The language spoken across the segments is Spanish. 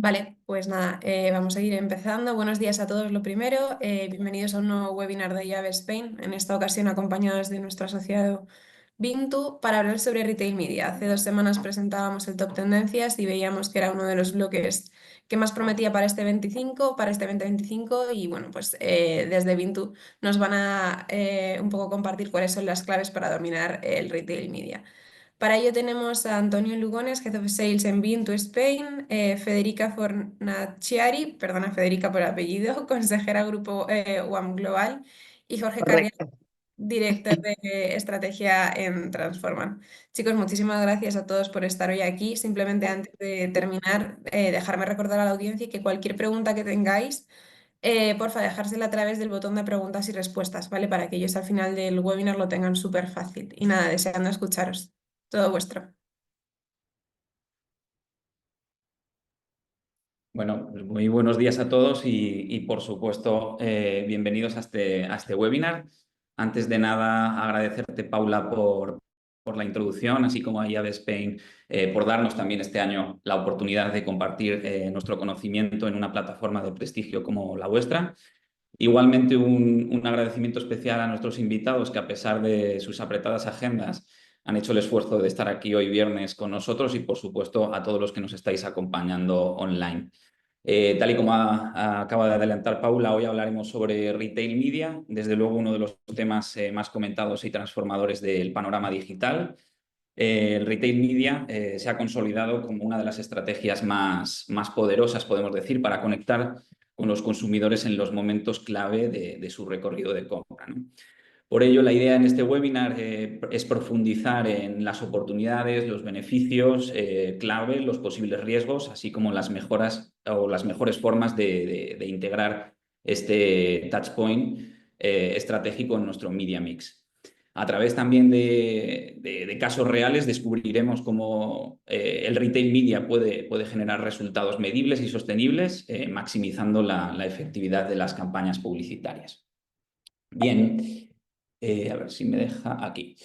Vale, pues nada, vamos a ir empezando. Buenos días a todos, lo primero. Bienvenidos a un nuevo webinar de Llave Spain, en esta ocasión acompañados de nuestro asociado Vintu para hablar sobre Retail Media. Hace 2 semanas presentábamos el Top Tendencias y veíamos que era uno de los bloques que más prometía para este 25, para este 2025 y bueno, pues desde Vintu nos van a un poco compartir cuáles son las claves para dominar el Retail Media. Para ello tenemos a Antonio Lugones, Head of Sales en Bean to Spain, Federica Fornaciari, perdona Federica por apellido, consejera Grupo UAM Global, y Jorge Carrión, Correcto. director de estrategia en Transforman. Chicos, muchísimas gracias a todos por estar hoy aquí. Simplemente antes de terminar, dejarme recordar a la audiencia que cualquier pregunta que tengáis, porfa, dejársela a través del botón de preguntas y respuestas, ¿vale? Para que ellos al final del webinar lo tengan súper fácil. Y nada, deseando escucharos. Todo vuestro. Bueno, pues muy buenos días a todos y, por supuesto, bienvenidos a este webinar. Antes de nada, agradecerte, Paula, por la introducción, así como a Llave Spain, por darnos también este año la oportunidad de compartir nuestro conocimiento en una plataforma de prestigio como la vuestra. Igualmente, un agradecimiento especial a nuestros invitados que, a pesar de sus apretadas agendas, han hecho el esfuerzo de estar aquí hoy viernes con nosotros y, por supuesto, a todos los que nos estáis acompañando online. Tal y como acaba de adelantar Paula, hoy hablaremos sobre Retail Media, desde luego uno de los temas más comentados y transformadores del panorama digital. El Retail Media se ha consolidado como una de las estrategias más poderosas, podemos decir, para conectar con los consumidores en los momentos clave de su recorrido de compra, ¿no? Por ello, la idea en este webinar es profundizar en las oportunidades, los beneficios clave, los posibles riesgos, así como las mejoras o las mejores formas de integrar este touchpoint estratégico en nuestro media mix. A través también de casos reales descubriremos cómo el retail media puede generar resultados medibles y sostenibles, maximizando la efectividad de las campañas publicitarias. Bien, a ver si me deja aquí.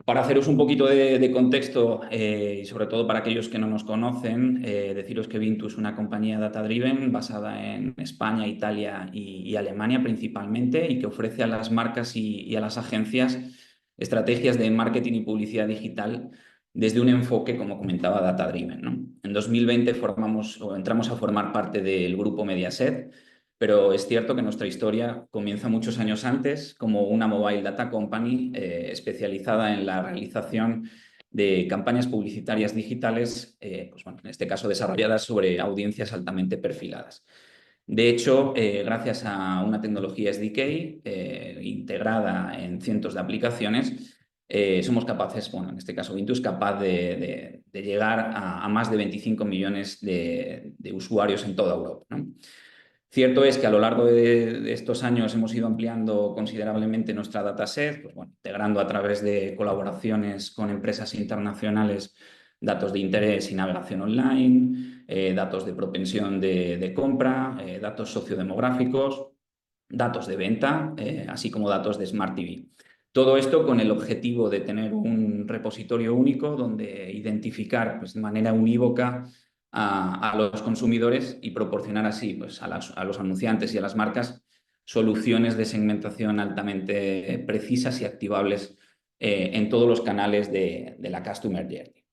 Para haceros un poquito de contexto y sobre todo para aquellos que no nos conocen, deciros que Vintu es una compañía data-driven basada en España, Italia y Alemania principalmente, y que ofrece a las marcas y a las agencias estrategias de marketing y publicidad digital desde un enfoque, como comentaba, data-driven, ¿no? En 2020 entramos a formar parte del grupo Mediaset, pero es cierto que nuestra historia comienza muchos años antes como una mobile data company especializada en la realización de campañas publicitarias digitales, pues bueno, en este caso desarrolladas sobre audiencias altamente perfiladas. De hecho, gracias a una tecnología SDK integrada en cientos de aplicaciones, somos capaces, bueno, en este caso Vintu es capaz de llegar a más de 25 millones de usuarios en toda Europa, ¿no? Cierto es que a lo largo de estos años hemos ido ampliando considerablemente nuestra dataset, pues bueno, integrando a través de colaboraciones con empresas internacionales datos de interés y navegación online, datos de propensión de compra, datos sociodemográficos, datos de venta, así como datos de Smart TV. Todo esto con el objetivo de tener un repositorio único donde identificar, pues, de manera unívoca a los consumidores y proporcionar así, pues, a los anunciantes y a las marcas soluciones de segmentación altamente precisas y activables en todos los canales de la Customer Journey.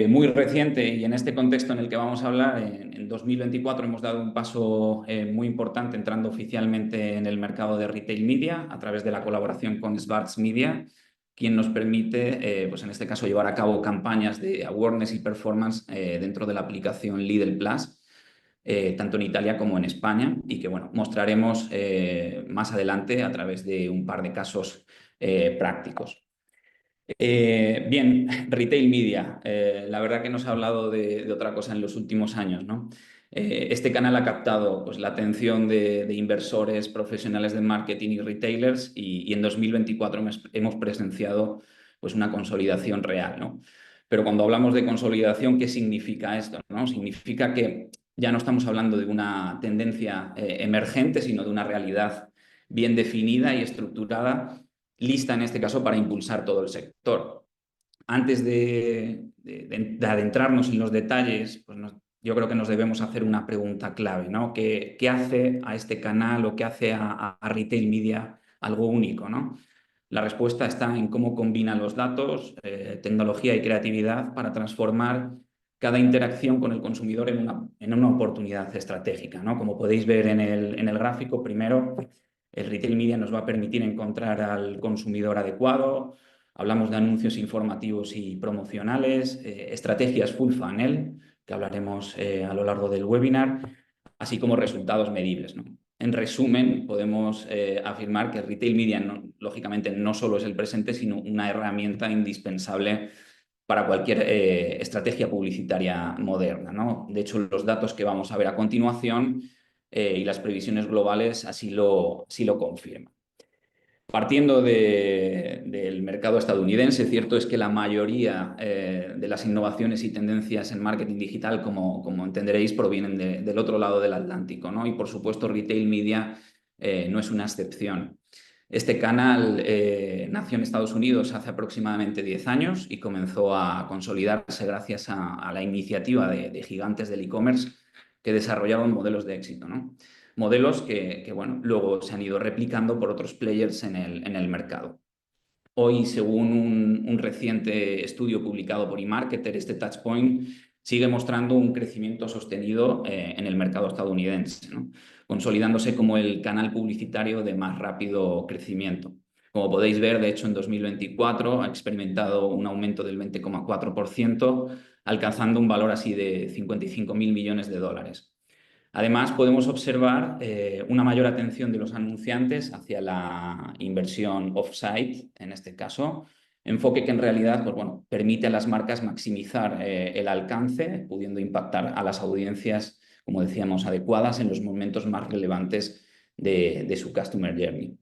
Muy reciente, y en este contexto en el que vamos a hablar, en 2024 hemos dado un paso muy importante entrando oficialmente en el mercado de Retail Media a través de la colaboración con Svarts Media, quien nos permite, pues en este caso, llevar a cabo campañas de awareness y performance dentro de la aplicación Lidl Plus, tanto en Italia como en España, y que bueno, mostraremos más adelante a través de un par de casos prácticos. Bien, Retail Media. La verdad que no se ha hablado de otra cosa en los últimos años, ¿no? Este canal ha captado, pues, la atención de inversores, profesionales de marketing y retailers, y en 2024 hemos presenciado, pues, una consolidación real, ¿no? Pero cuando hablamos de consolidación, ¿qué significa esto, no? Significa que ya no estamos hablando de una tendencia emergente, sino de una realidad bien definida y estructurada, lista en este caso para impulsar todo el sector. Antes de adentrarnos en los detalles, pues yo creo que nos debemos hacer una pregunta clave, ¿no? ¿Qué hace a este canal o qué hace a Retail Media algo único, ¿no? La respuesta está en cómo combina los datos, tecnología y creatividad para transformar cada interacción con el consumidor en una oportunidad estratégica, ¿no? Como podéis ver en el gráfico, primero, el Retail Media nos va a permitir encontrar al consumidor adecuado. Hablamos de anuncios informativos y promocionales, estrategias full funnel, que hablaremos a lo largo del webinar, así como resultados medibles, ¿no? En resumen, podemos afirmar que el Retail Media, lógicamente, no solo es el presente, sino una herramienta indispensable para cualquier estrategia publicitaria moderna, ¿no? De hecho, los datos que vamos a ver a continuación y las previsiones globales así lo confirman. Partiendo del mercado estadounidense, cierto es que la mayoría de las innovaciones y tendencias en marketing digital, como entenderéis, provienen del otro lado del Atlántico, ¿no? Y por supuesto, Retail Media no es una excepción. Este canal nació en Estados Unidos hace aproximadamente 10 años y comenzó a consolidarse gracias a la iniciativa de gigantes del e-commerce que desarrollaron modelos de éxito, ¿no? Modelos bueno, luego se han ido replicando por otros players en el mercado. Hoy, según un reciente estudio publicado por eMarketer, este Touchpoint sigue mostrando un crecimiento sostenido en el mercado estadounidense, ¿no? Consolidándose como el canal publicitario de más rápido crecimiento. Como podéis ver, de hecho, en 2024 ha experimentado un aumento del 20,4%, alcanzando un valor así de 55.000 millones de dólares. Además, podemos observar una mayor atención de los anunciantes hacia la inversión off-site, en este caso, enfoque que en realidad pues, bueno, permite a las marcas maximizar el alcance, pudiendo impactar a las audiencias, como decíamos, adecuadas en los momentos más relevantes de su Customer Journey.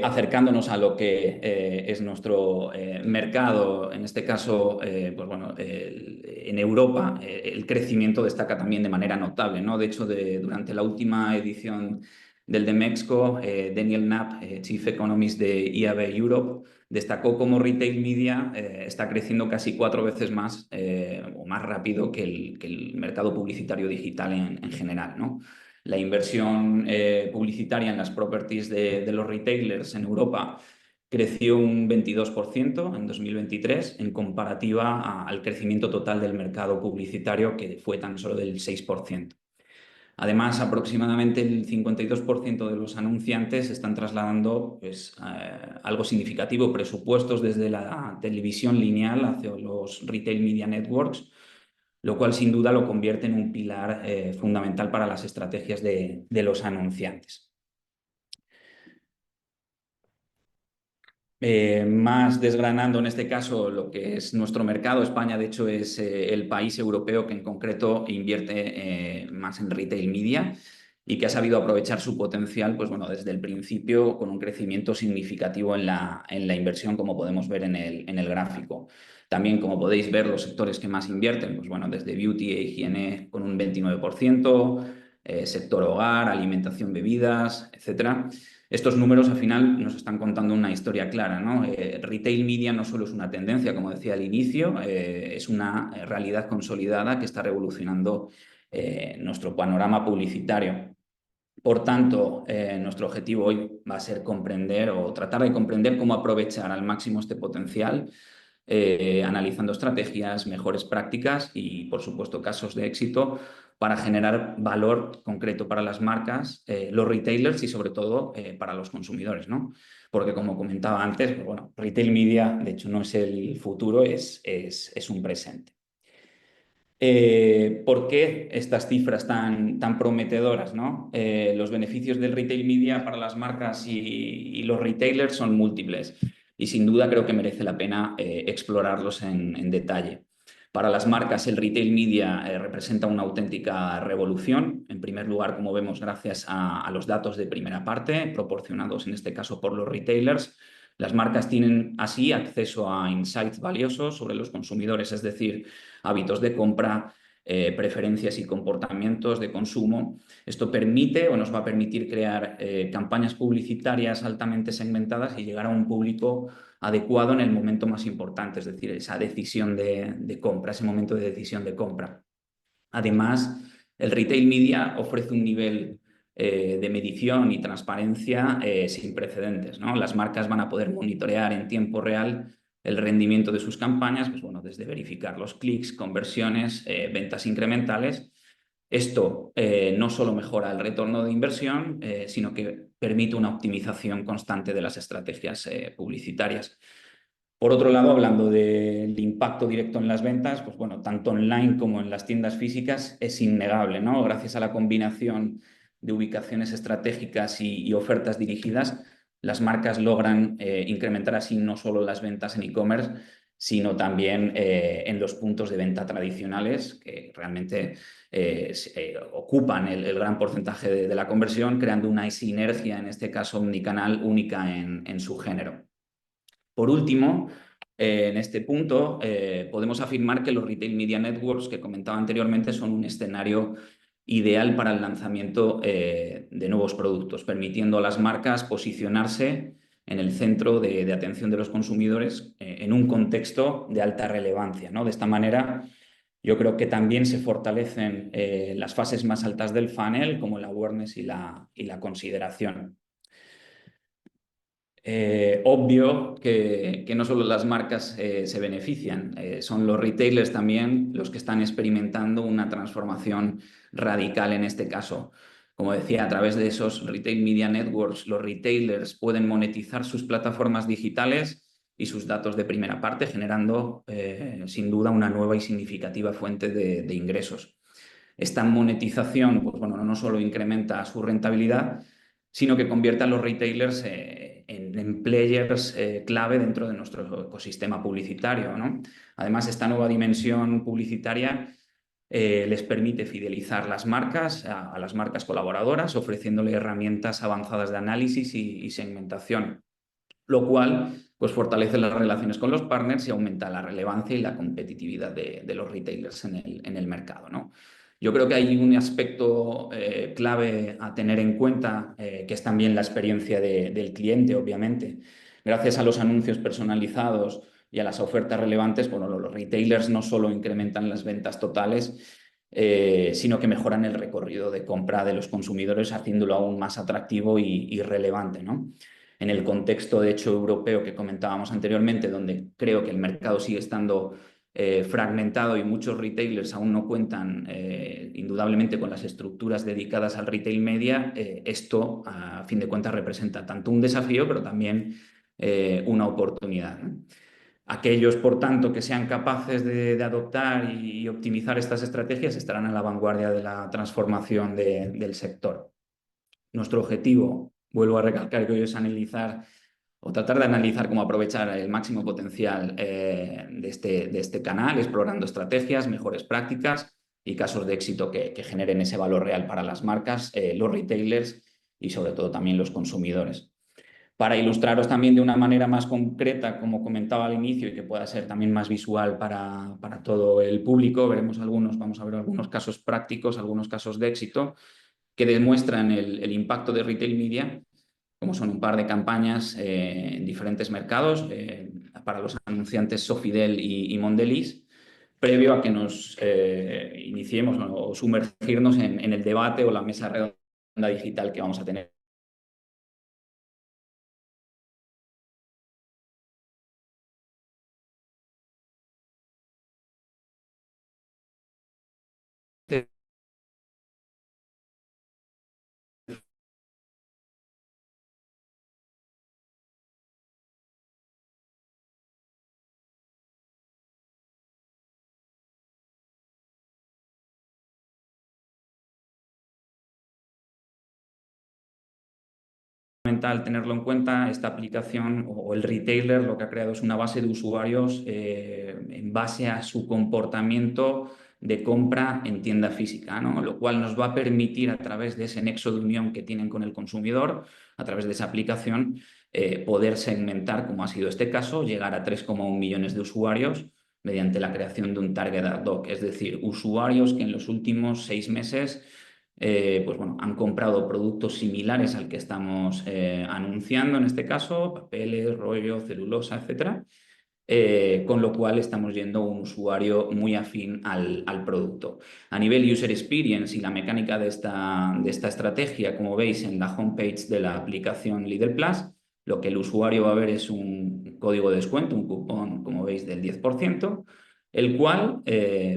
Acercándonos a lo que es nuestro mercado, en este caso, pues bueno, en Europa, el crecimiento destaca también de manera notable, ¿no? De hecho, durante la última edición del Demexco, Daniel Knapp, Chief Economist de IAB Europe, destacó cómo Retail Media está creciendo casi 4 veces más o más rápido que el mercado publicitario digital en general, ¿no? La inversión publicitaria en las properties de los retailers en Europa creció un 22% en 2023 en comparativa al crecimiento total del mercado publicitario, que fue tan solo del 6%. Además, aproximadamente el 52% de los anunciantes están trasladando pues, algo significativo, presupuestos desde la televisión lineal hacia los retail media networks, lo cual sin duda lo convierte en un pilar fundamental para las estrategias de los anunciantes. Más desgranando en este caso lo que es nuestro mercado, España de hecho es el país europeo que en concreto invierte más en retail media y que ha sabido aprovechar su potencial pues bueno, desde el principio con un crecimiento significativo en la inversión, como podemos ver en el gráfico. También, como podéis ver, los sectores que más invierten, pues bueno, desde beauty e higiene con un 29%, sector hogar, alimentación, bebidas, etcétera. Estos números al final nos están contando una historia clara, ¿no? Retail media no solo es una tendencia, como decía al inicio, es una realidad consolidada que está revolucionando nuestro panorama publicitario. Por tanto, nuestro objetivo hoy va a ser comprender o tratar de comprender cómo aprovechar al máximo este potencial, analizando estrategias, mejores prácticas y, por supuesto, casos de éxito para generar valor concreto para las marcas, los retailers y, sobre todo, para los consumidores, ¿no? Porque, como comentaba antes, pues, bueno, retail media, de hecho, no es el futuro, es un presente. ¿Por qué estas cifras tan prometedoras, ¿no? Los beneficios del retail media para las marcas y los retailers son múltiples y sin duda creo que merece la pena explorarlos en detalle. Para las marcas, el retail media representa una auténtica revolución. En primer lugar, como vemos, gracias a los datos de primera parte, proporcionados en este caso por los retailers. Las marcas tienen así acceso a insights valiosos sobre los consumidores, es decir, hábitos de compra, preferencias y comportamientos de consumo. Esto permite o nos va a permitir crear campañas publicitarias altamente segmentadas y llegar a un público adecuado en el momento más importante, es decir, esa decisión de compra, ese momento de decisión de compra. Además, el retail media ofrece un nivel de medición y transparencia sin precedentes, ¿no? Las marcas van a poder monitorear en tiempo real el rendimiento de sus campañas, pues bueno, desde verificar los clics, conversiones, ventas incrementales. Esto no solo mejora el retorno de inversión, sino que permite una optimización constante de las estrategias publicitarias. Por otro lado, hablando del impacto directo en las ventas, pues bueno, tanto online como en las tiendas físicas es innegable, ¿no? Gracias a la combinación de ubicaciones estratégicas y ofertas dirigidas, las marcas logran incrementar así no solo las ventas en e-commerce, sino también en los puntos de venta tradicionales, que realmente ocupan el gran porcentaje de la conversión, creando una sinergia, en este caso omnicanal, única en su género. Por último, en este punto, podemos afirmar que los Retail Media Networks que comentaba anteriormente son un escenario ideal para el lanzamiento de nuevos productos, permitiendo a las marcas posicionarse en el centro de atención de los consumidores en un contexto de alta relevancia, ¿no? De esta manera, yo creo que también se fortalecen las fases más altas del funnel, como la awareness y la consideración. Obvio que no solo las marcas se benefician, son los retailers también los que están experimentando una transformación radical en este caso. Como decía, a través de esos Retail Media Networks, los retailers pueden monetizar sus plataformas digitales y sus datos de primera parte, generando sin duda una nueva y significativa fuente de ingresos. Esta monetización, pues bueno, no solo incrementa su rentabilidad, sino que convierte a los retailers en players clave dentro de nuestro ecosistema publicitario, ¿no? Además, esta nueva dimensión publicitaria les permite fidelizar las marcas, a las marcas colaboradoras, ofreciéndole herramientas avanzadas de análisis y segmentación, lo cual pues, fortalece las relaciones con los partners y aumenta la relevancia y la competitividad de los retailers en el mercado, ¿no? Yo creo que hay un aspecto clave a tener en cuenta, que es también la experiencia del cliente, obviamente. Gracias a los anuncios personalizados y a las ofertas relevantes, bueno, los retailers no solo incrementan las ventas totales, sino que mejoran el recorrido de compra de los consumidores, haciéndolo aún más atractivo y relevante, ¿no? En el contexto, de hecho, europeo que comentábamos anteriormente, donde creo que el mercado sigue estando fragmentado y muchos retailers aún no cuentan indudablemente con las estructuras dedicadas al retail media, esto a fin de cuentas representa tanto un desafío pero también una oportunidad, ¿no? Aquellos, por tanto, que sean capaces de adoptar y optimizar estas estrategias estarán a la vanguardia de la transformación del sector. Nuestro objetivo, vuelvo a recalcar, que hoy es analizar o tratar de analizar cómo aprovechar el máximo potencial de este canal, explorando estrategias, mejores prácticas y casos de éxito que generen ese valor real para las marcas, los retailers y sobre todo también los consumidores. Para ilustraros también de una manera más concreta, como comentaba al inicio, y que pueda ser también más visual para todo el público, vamos a ver algunos casos prácticos, algunos casos de éxito que demuestran el impacto de retail media, como son un par de campañas en diferentes mercados para los anunciantes Sofidel y Mondelez, previo a que nos iniciemos, ¿no? O sumergirnos en el debate o la mesa redonda digital que vamos a tener. Fundamental tenerlo en cuenta. Esta aplicación o el retailer lo que ha creado es una base de usuarios en base a su comportamiento de compra en tienda física, ¿no? Lo cual nos va a permitir, a través de ese nexo de unión que tienen con el consumidor, a través de esa aplicación, poder segmentar, como ha sido este caso, llegar a 3,1 millones de usuarios mediante la creación de un target ad hoc, es decir, usuarios que en los últimos 6 meses pues bueno, han comprado productos similares al que estamos anunciando en este caso, papeles, rollo, celulosa, etcétera. Con lo cual estamos yendo a un usuario muy afín al producto. A nivel user experience y la mecánica de esta estrategia, como veis en la homepage de la aplicación Lidl Plus, lo que el usuario va a ver es un código de descuento, un cupón, como veis, del 10%, el cual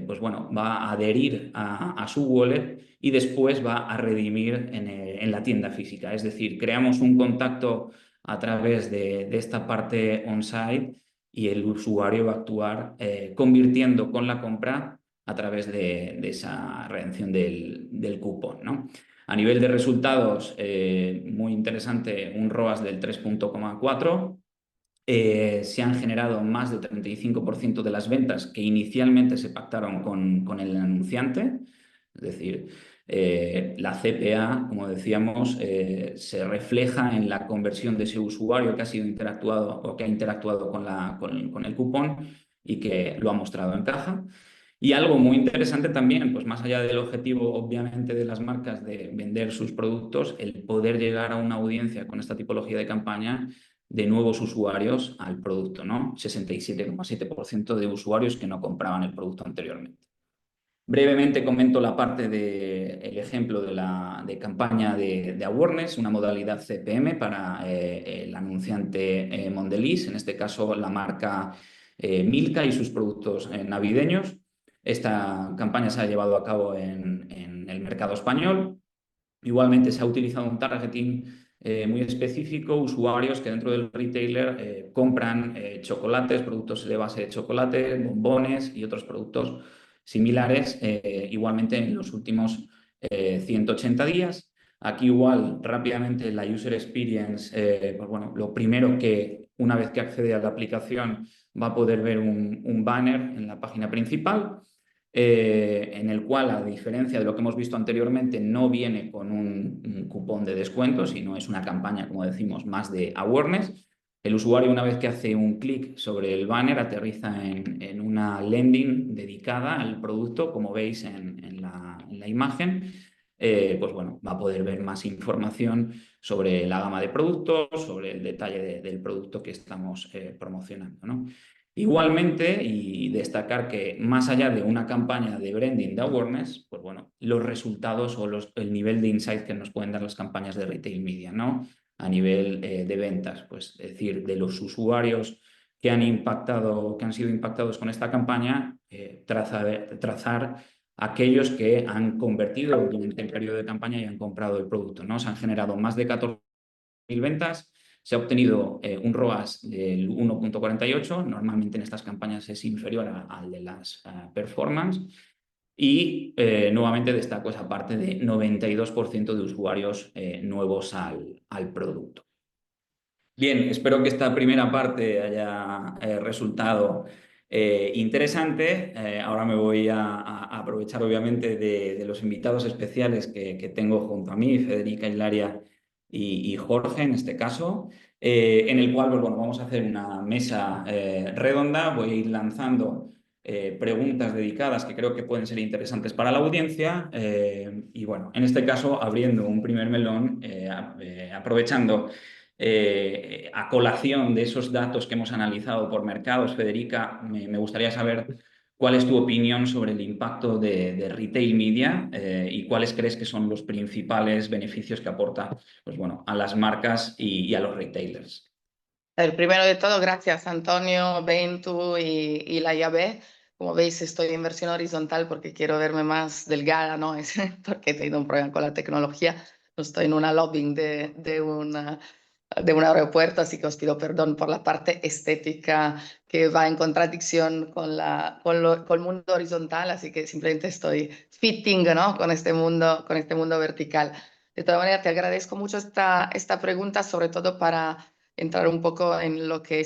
pues bueno, va a adherir a su wallet y después va a redimir en la tienda física. Es decir, creamos un contacto a través de esta parte on-site y el usuario va a actuar convirtiendo con la compra a través de esa redención del cupón, ¿no? A nivel de resultados, muy interesante, un ROAS del 3,4. Se han generado más del 35% de las ventas que inicialmente se pactaron con el anunciante. Es decir, la CPA, como decíamos, se refleja en la conversión de ese usuario que ha sido interactuado o que ha interactuado con el cupón y que lo ha mostrado en caja. Y algo muy interesante también, pues más allá del objetivo, obviamente, de las marcas de vender sus productos, el poder llegar a una audiencia con esta tipología de campaña de nuevos usuarios al producto, ¿no? 67,7% de usuarios que no compraban el producto anteriormente. Brevemente comento la parte del ejemplo de campaña de awareness, una modalidad CPM para el anunciante Mondelez, en este caso la marca Milka y sus productos navideños. Esta campaña se ha llevado a cabo en el mercado español. Igualmente se ha utilizado un targeting muy específico, usuarios que dentro del retailer compran chocolates, productos de base de chocolate, bombones y otros productos similares, igualmente en los últimos 180 días. Aquí igual, rápidamente, la user experience, pues bueno, lo primero que una vez que accede a la aplicación va a poder ver un banner en la página principal en el cual, a diferencia de lo que hemos visto anteriormente, no viene con un cupón de descuento, sino es una campaña, como decimos, más de awareness. El usuario, una vez que hace un clic sobre el banner, aterriza en una landing dedicada al producto, como veis en la imagen. Pues bueno, va a poder ver más información sobre la gama de productos, sobre el detalle del producto que estamos promocionando, ¿no? Igualmente, y destacar que más allá de una campaña de branding de awareness, pues bueno, los resultados o el nivel de insight que nos pueden dar las campañas de retail media, ¿no? A nivel de ventas, pues es decir, de los usuarios que han impactado, que han sido impactados con esta campaña, trazar aquellos que han convertido durante el periodo de campaña y han comprado el producto, ¿no? Se han generado más de 14.000 ventas. Se ha obtenido un ROAS del 1,48, normalmente en estas campañas es inferior al de las performance, y nuevamente destaco esa parte de 92% de usuarios nuevos al producto. Bien, espero que esta primera parte haya resultado interesante. Ahora me voy a aprovechar obviamente de los invitados especiales que tengo junto a mí, Federica, Hilaria y Jorge en este caso, en el cual pues, bueno, vamos a hacer una mesa redonda. Voy a ir lanzando preguntas dedicadas que creo que pueden ser interesantes para la audiencia y bueno, en este caso abriendo un primer melón, aprovechando a colación de esos datos que hemos analizado por mercados, Federica, me gustaría saber cuál es tu opinión sobre el impacto de retail media y cuáles crees que son los principales beneficios que aporta pues bueno, a las marcas y a los retailers. El primero de todo, gracias Antonio, Bentu y la llave. Como veis, estoy en versión horizontal porque quiero verme más delgada, ¿no? Porque he tenido un problema con la tecnología. No estoy en una lobby de un aeropuerto, así que os pido perdón por la parte estética que va en contradicción con el mundo horizontal, así que simplemente estoy fitting, ¿no? Con este mundo vertical. De todas maneras, te agradezco mucho esta pregunta, sobre todo para entrar un poco en lo que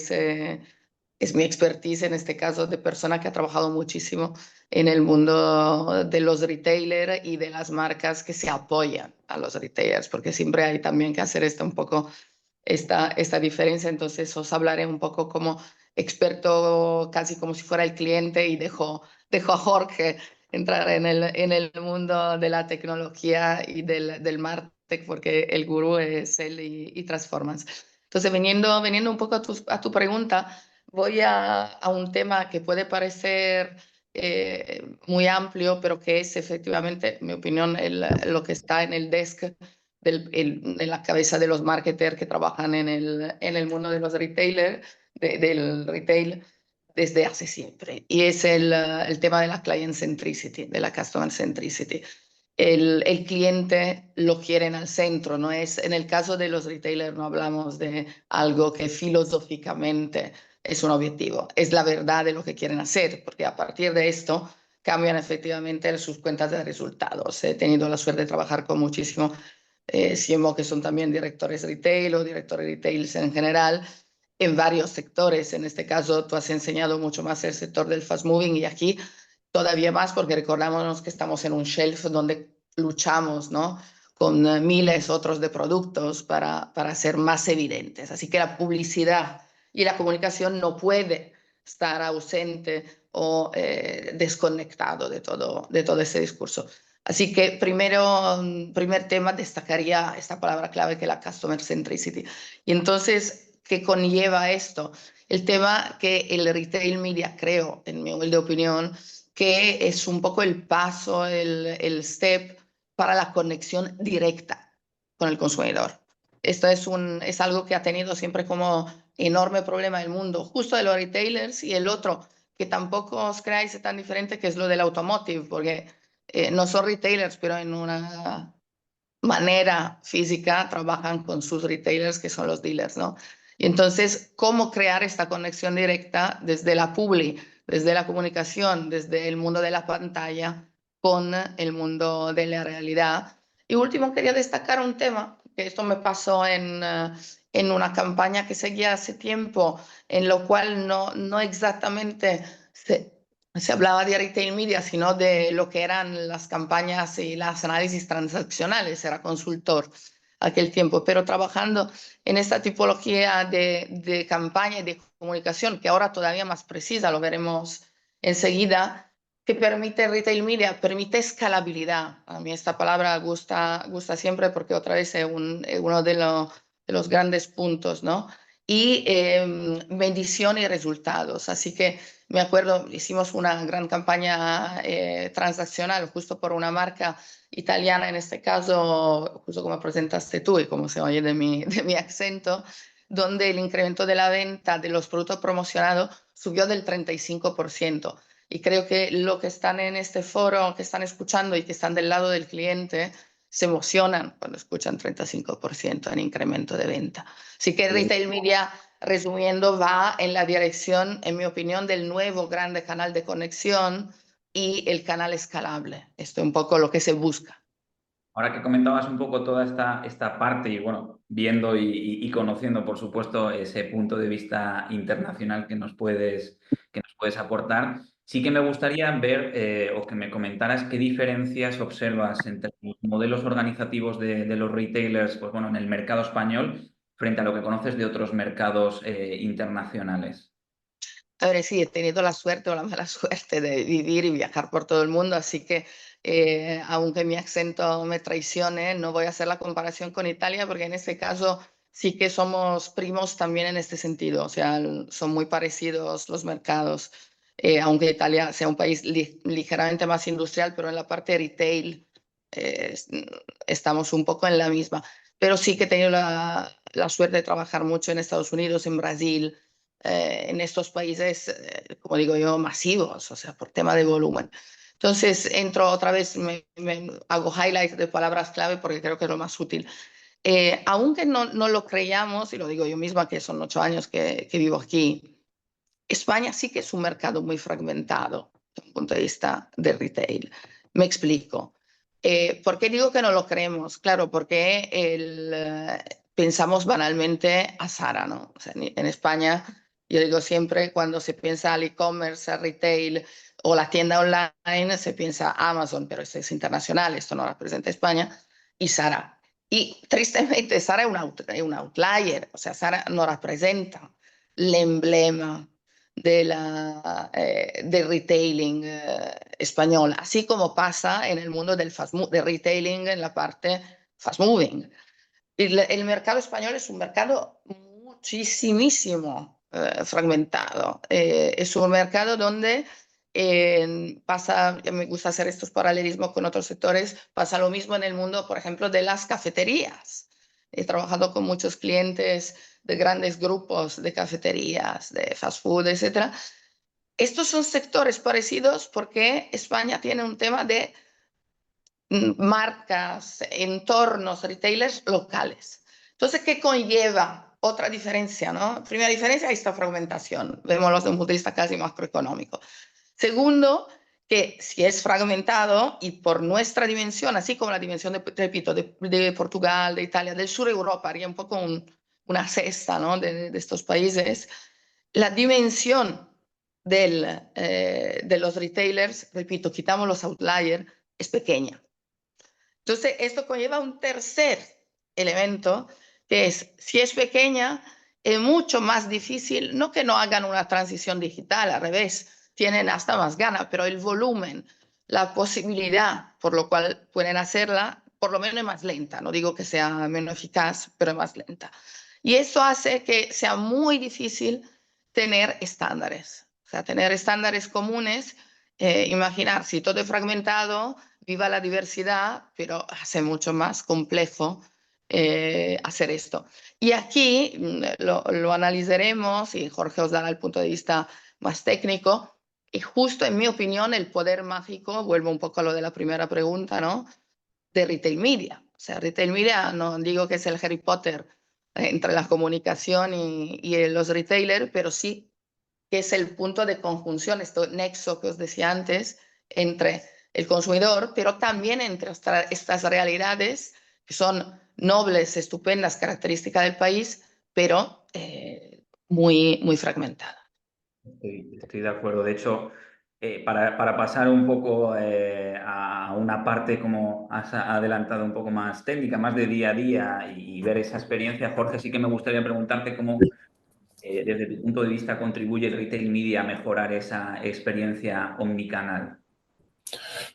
es mi expertise, en este caso, de persona que ha trabajado muchísimo en el mundo de los retailers y de las marcas que se apoyan a los retailers, porque siempre hay también que hacer un poco esta diferencia. Entonces os hablaré un poco cómo experto casi como si fuera el cliente y dejo a Jorge entrar en el mundo de la tecnología y del MarTech, porque el gurú es él y Transformance. Entonces, veniendo un poco a tu pregunta, voy a un tema que puede parecer muy amplio, pero que es efectivamente, en mi opinión, lo que está en el desk en la cabeza de los marketers que trabajan en el mundo de los retailers, del retail desde hace siempre. Y es el tema de la client centricity, de la customer centricity. El cliente lo quieren al centro, no es, en el caso de los retailers no hablamos de algo que filosóficamente es un objetivo, es la verdad de lo que quieren hacer, porque a partir de esto cambian efectivamente sus cuentas de resultados. He tenido la suerte de trabajar con muchísimos CMO que son también directores retail o directores retail en general, en varios sectores. En este caso, tú has enseñado mucho más el sector del fast moving y aquí todavía más porque recordamos que estamos en un shelf donde luchamos, ¿no?, con miles otros de productos para ser más evidentes. Así que la publicidad y la comunicación no puede estar ausente o desconectado de todo ese discurso. Así que primer tema, destacaría esta palabra clave que es la customer centricity. Y entonces, ¿qué conlleva esto? El tema que el retail media, creo, en mi humilde opinión, que es un poco el paso, el step para la conexión directa con el consumidor. Esto es algo que ha tenido siempre como enorme problema el mundo, justo de los retailers, y el otro, que tampoco os creáis es tan diferente, que es lo del automotive, porque no son retailers, pero en una manera física trabajan con sus retailers, que son los dealers, ¿no? Y entonces, ¿cómo crear esta conexión directa desde la publi, desde la comunicación, desde el mundo de la pantalla con el mundo de la realidad? Y último, quería destacar un tema, que esto me pasó en una campaña que seguía hace tiempo, en lo cual no exactamente se hablaba de retail media, sino de lo que eran las campañas y las análisis transaccionales. Era consultor aquel tiempo, pero trabajando en esta tipología de campaña y de comunicación, que ahora todavía más precisa, lo veremos enseguida, que permite retail media, permite escalabilidad. A mí esta palabra gusta siempre porque otra vez es uno de los grandes puntos, ¿no? Y medición y resultados. Así que me acuerdo, hicimos una gran campaña transaccional justo por una marca italiana, en este caso, justo como presentaste tú y como se oye de mi acento, donde el incremento de la venta de los productos promocionados subió del 35%. Y creo que lo que están en este foro, que están escuchando y que están del lado del cliente, se emocionan cuando escuchan 35% en incremento de venta. Así que retail media, resumiendo, va en la dirección, en mi opinión, del nuevo grande canal de conexión y el canal escalable. Esto es un poco lo que se busca. Ahora que comentabas un poco toda esta parte y bueno, viendo y conociendo, por supuesto, ese punto de vista internacional que nos puedes aportar, sí que me gustaría ver o que me comentaras qué diferencias observas entre los modelos organizativos de los retailers, pues bueno, en el mercado español frente a lo que conoces de otros mercados internacionales. A ver, sí, he tenido la suerte o la mala suerte de vivir y viajar por todo el mundo, así que aunque mi acento me traicione, no voy a hacer la comparación con Italia, porque en este caso sí que somos primos también en este sentido, o sea, son muy parecidos los mercados, aunque Italia sea un país ligeramente más industrial, pero en la parte de retail estamos un poco en la misma. Pero sí que he tenido la suerte de trabajar mucho en Estados Unidos, en Brasil, en estos países, como digo yo, masivos, o sea, por tema de volumen. Entonces, entro otra vez, me hago highlights de palabras clave porque creo que es lo más útil. Aunque no lo creamos, y lo digo yo misma, que son 8 años que vivo aquí, España sí que es un mercado muy fragmentado desde un punto de vista de retail. Me explico. ¿Por qué digo que no lo creemos? Claro, porque pensamos banalmente a Zara, ¿no? O sea, en España, yo digo siempre, cuando se piensa al e-commerce, al retail o la tienda online, se piensa Amazon, pero esto es internacional, esto no representa España, y Zara. Y tristemente, Zara es un outlier, o sea, Zara no representa el emblema del retailing español, así como pasa en el mundo del retailing en la parte fast moving. El mercado español es un mercado muchísimo fragmentado. Es un mercado donde pasa, me gusta hacer estos paralelismos con otros sectores, pasa lo mismo en el mundo, por ejemplo, de las cafeterías. He trabajado con muchos clientes de grandes grupos de cafeterías, de fast food, etcétera. Estos son sectores parecidos porque España tiene un tema de marcas, entornos, retailers locales. Entonces, ¿qué conlleva? Otra diferencia, ¿no? Primera diferencia, esta fragmentación. Vemoslo desde un punto de vista casi macroeconómico. Segundo, que si es fragmentado y por nuestra dimensión, así como la dimensión, repito, de Portugal, de Italia, del sur de Europa, haría un poco una cesta, ¿no? de estos países, la dimensión de los retailers, repito, quitamos los outliers, es pequeña. Entonces, esto conlleva un tercer elemento, que es, si es pequeña, es mucho más difícil, no que no hagan una transición digital, al revés, tienen hasta más ganas, pero el volumen, la posibilidad por lo cual pueden hacerla, por lo menos es más lenta. No digo que sea menos eficaz, pero es más lenta. Y eso hace que sea muy difícil tener estándares, o sea, tener estándares comunes. Imaginar, si todo es fragmentado, viva la diversidad, pero hace mucho más complejo hacer esto. Y aquí lo analizaremos y Jorge os dará el punto de vista más técnico. Y justo en mi opinión, el poder mágico, vuelvo un poco a lo de la primera pregunta, ¿no? De retail media. O sea, retail media no digo que es el Harry Potter entre la comunicación y los retailers, pero sí que es el punto de conjunción, este nexo que os decía antes, entre el consumidor, pero también entre estas realidades que son nobles, estupendas, características del país, pero muy fragmentadas. Estoy de acuerdo. De hecho, para pasar un poco a una parte, como has adelantado, un poco más técnica, más de día a día y ver esa experiencia, Jorge, sí que me gustaría preguntarte cómo, desde tu punto de vista, contribuye el retail media a mejorar esa experiencia omnicanal.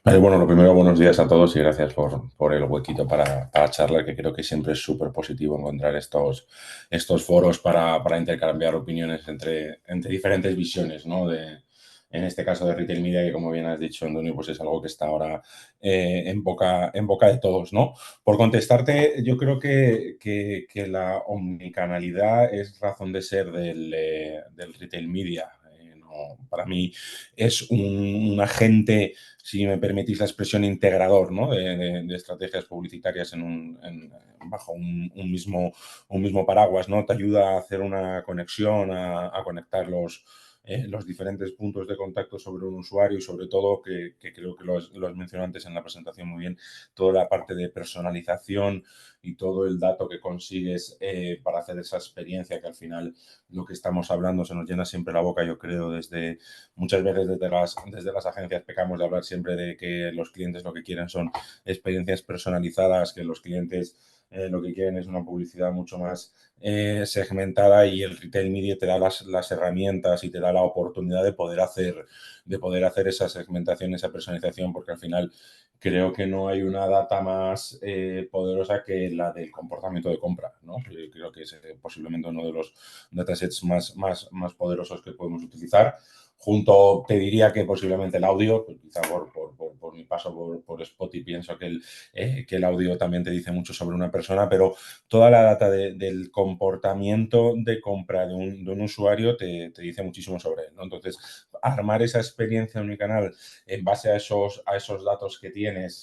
Vale, bueno, lo primero, buenos días a todos y gracias por el huequito para charlar, que creo que siempre es súper positivo encontrar estos foros para intercambiar opiniones entre diferentes visiones, ¿no? En este caso de retail media, que como bien has dicho, Antonio, pues es algo que está ahora en boca de todos, ¿no? Por contestarte, yo creo que la omnicanalidad es razón de ser del retail media. No, para mí es un agente, si me permitís la expresión, integrador, ¿no? de estrategias publicitarias bajo un mismo paraguas, ¿no? Te ayuda a hacer una conexión, a conectar los diferentes puntos de contacto sobre un usuario y sobre todo, que creo que lo has mencionado antes en la presentación muy bien, toda la parte de personalización y todo el dato que consigues para hacer esa experiencia, que al final lo que estamos hablando se nos llena siempre la boca, yo creo, muchas veces desde las agencias pecamos de hablar siempre de que los clientes lo que quieren son experiencias personalizadas, que los clientes lo que quieren es una publicidad mucho más segmentada, y el retail media te da las herramientas y te da la oportunidad de poder hacer esa segmentación, esa personalización, porque al final creo que no hay una data más poderosa que la del comportamiento de compra, ¿no? Yo creo que es posiblemente uno de los datasets más poderosos que podemos utilizar. Junto, te diría que posiblemente el audio, pues quizá por mi paso por Spotify, pienso que el audio también te dice mucho sobre una persona, pero toda la data del comportamiento de compra de un usuario te dice muchísimo sobre él, ¿no? Entonces, armar esa experiencia unicanal en base a esos datos que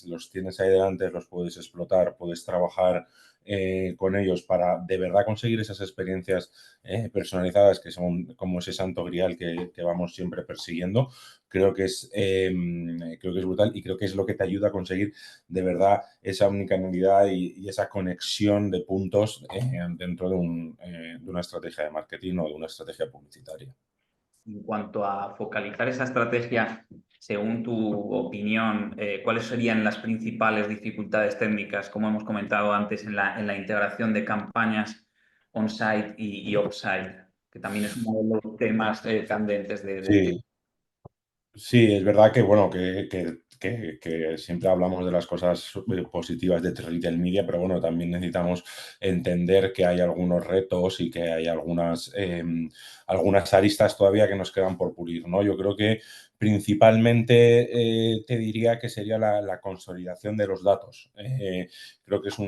los tienes ahí delante, los puedes explotar, puedes trabajar con ellos para de verdad conseguir esas experiencias personalizadas, que son como ese santo grial que vamos siempre persiguiendo. Creo que es brutal, y creo que es lo que te ayuda a conseguir de verdad esa omnicanalidad y esa conexión de puntos dentro de una estrategia de marketing o de una estrategia publicitaria. En cuanto a focalizar esa estrategia, según tu opinión, ¿cuáles serían las principales dificultades técnicas, como hemos comentado antes, en la integración de campañas on-site y off-site? que también es uno de los temas candentes de este. Sí, sí, es verdad que, bueno, que siempre hablamos de las cosas positivas de retail media, pero bueno, también necesitamos entender que hay algunos retos y que hay algunas aristas todavía que nos quedan por pulir, ¿no? Yo creo que principalmente te diría que sería la consolidación de los datos. Creo que es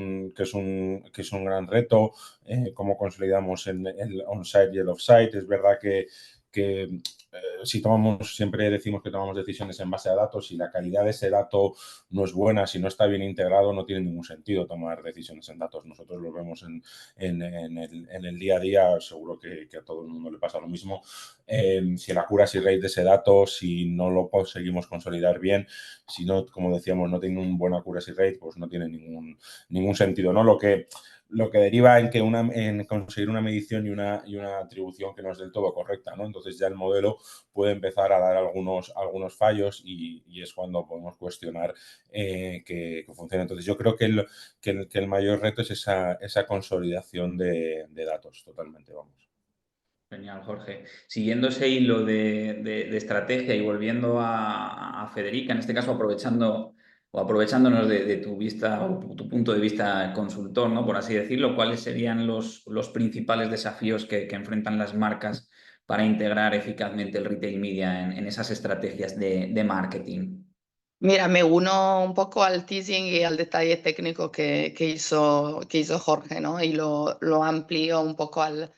un gran reto, cómo consolidamos el on-site y el off-site. Es verdad que si tomamos, siempre decimos que tomamos decisiones en base a datos, si la calidad de ese dato no es buena, si no está bien integrado, no tiene ningún sentido tomar decisiones en datos. Nosotros lo vemos en el día a día, seguro que a todo el mundo le pasa lo mismo. Si el accuracy rate de ese dato, si no lo conseguimos consolidar bien, si no, como decíamos, no tiene un buen accuracy rate, pues no tiene ningún sentido, ¿no? Lo que deriva en conseguir una medición y una atribución que no es del todo correcta, ¿no? Entonces ya el modelo puede empezar a dar algunos fallos y es cuando podemos cuestionar que funcione. Entonces yo creo que el mayor reto es esa consolidación de datos totalmente, vamos. Genial, Jorge. Siguiendo ese hilo de estrategia y volviendo a Federica, en este caso aprovechándonos de tu vista o tu punto de vista consultor, ¿no? Por así decirlo, ¿cuáles serían los principales desafíos que enfrentan las marcas para integrar eficazmente el retail media en esas estrategias de marketing? Mira, me uno un poco al teasing y al detalle técnico que hizo Jorge, ¿no? Y lo amplío un poco al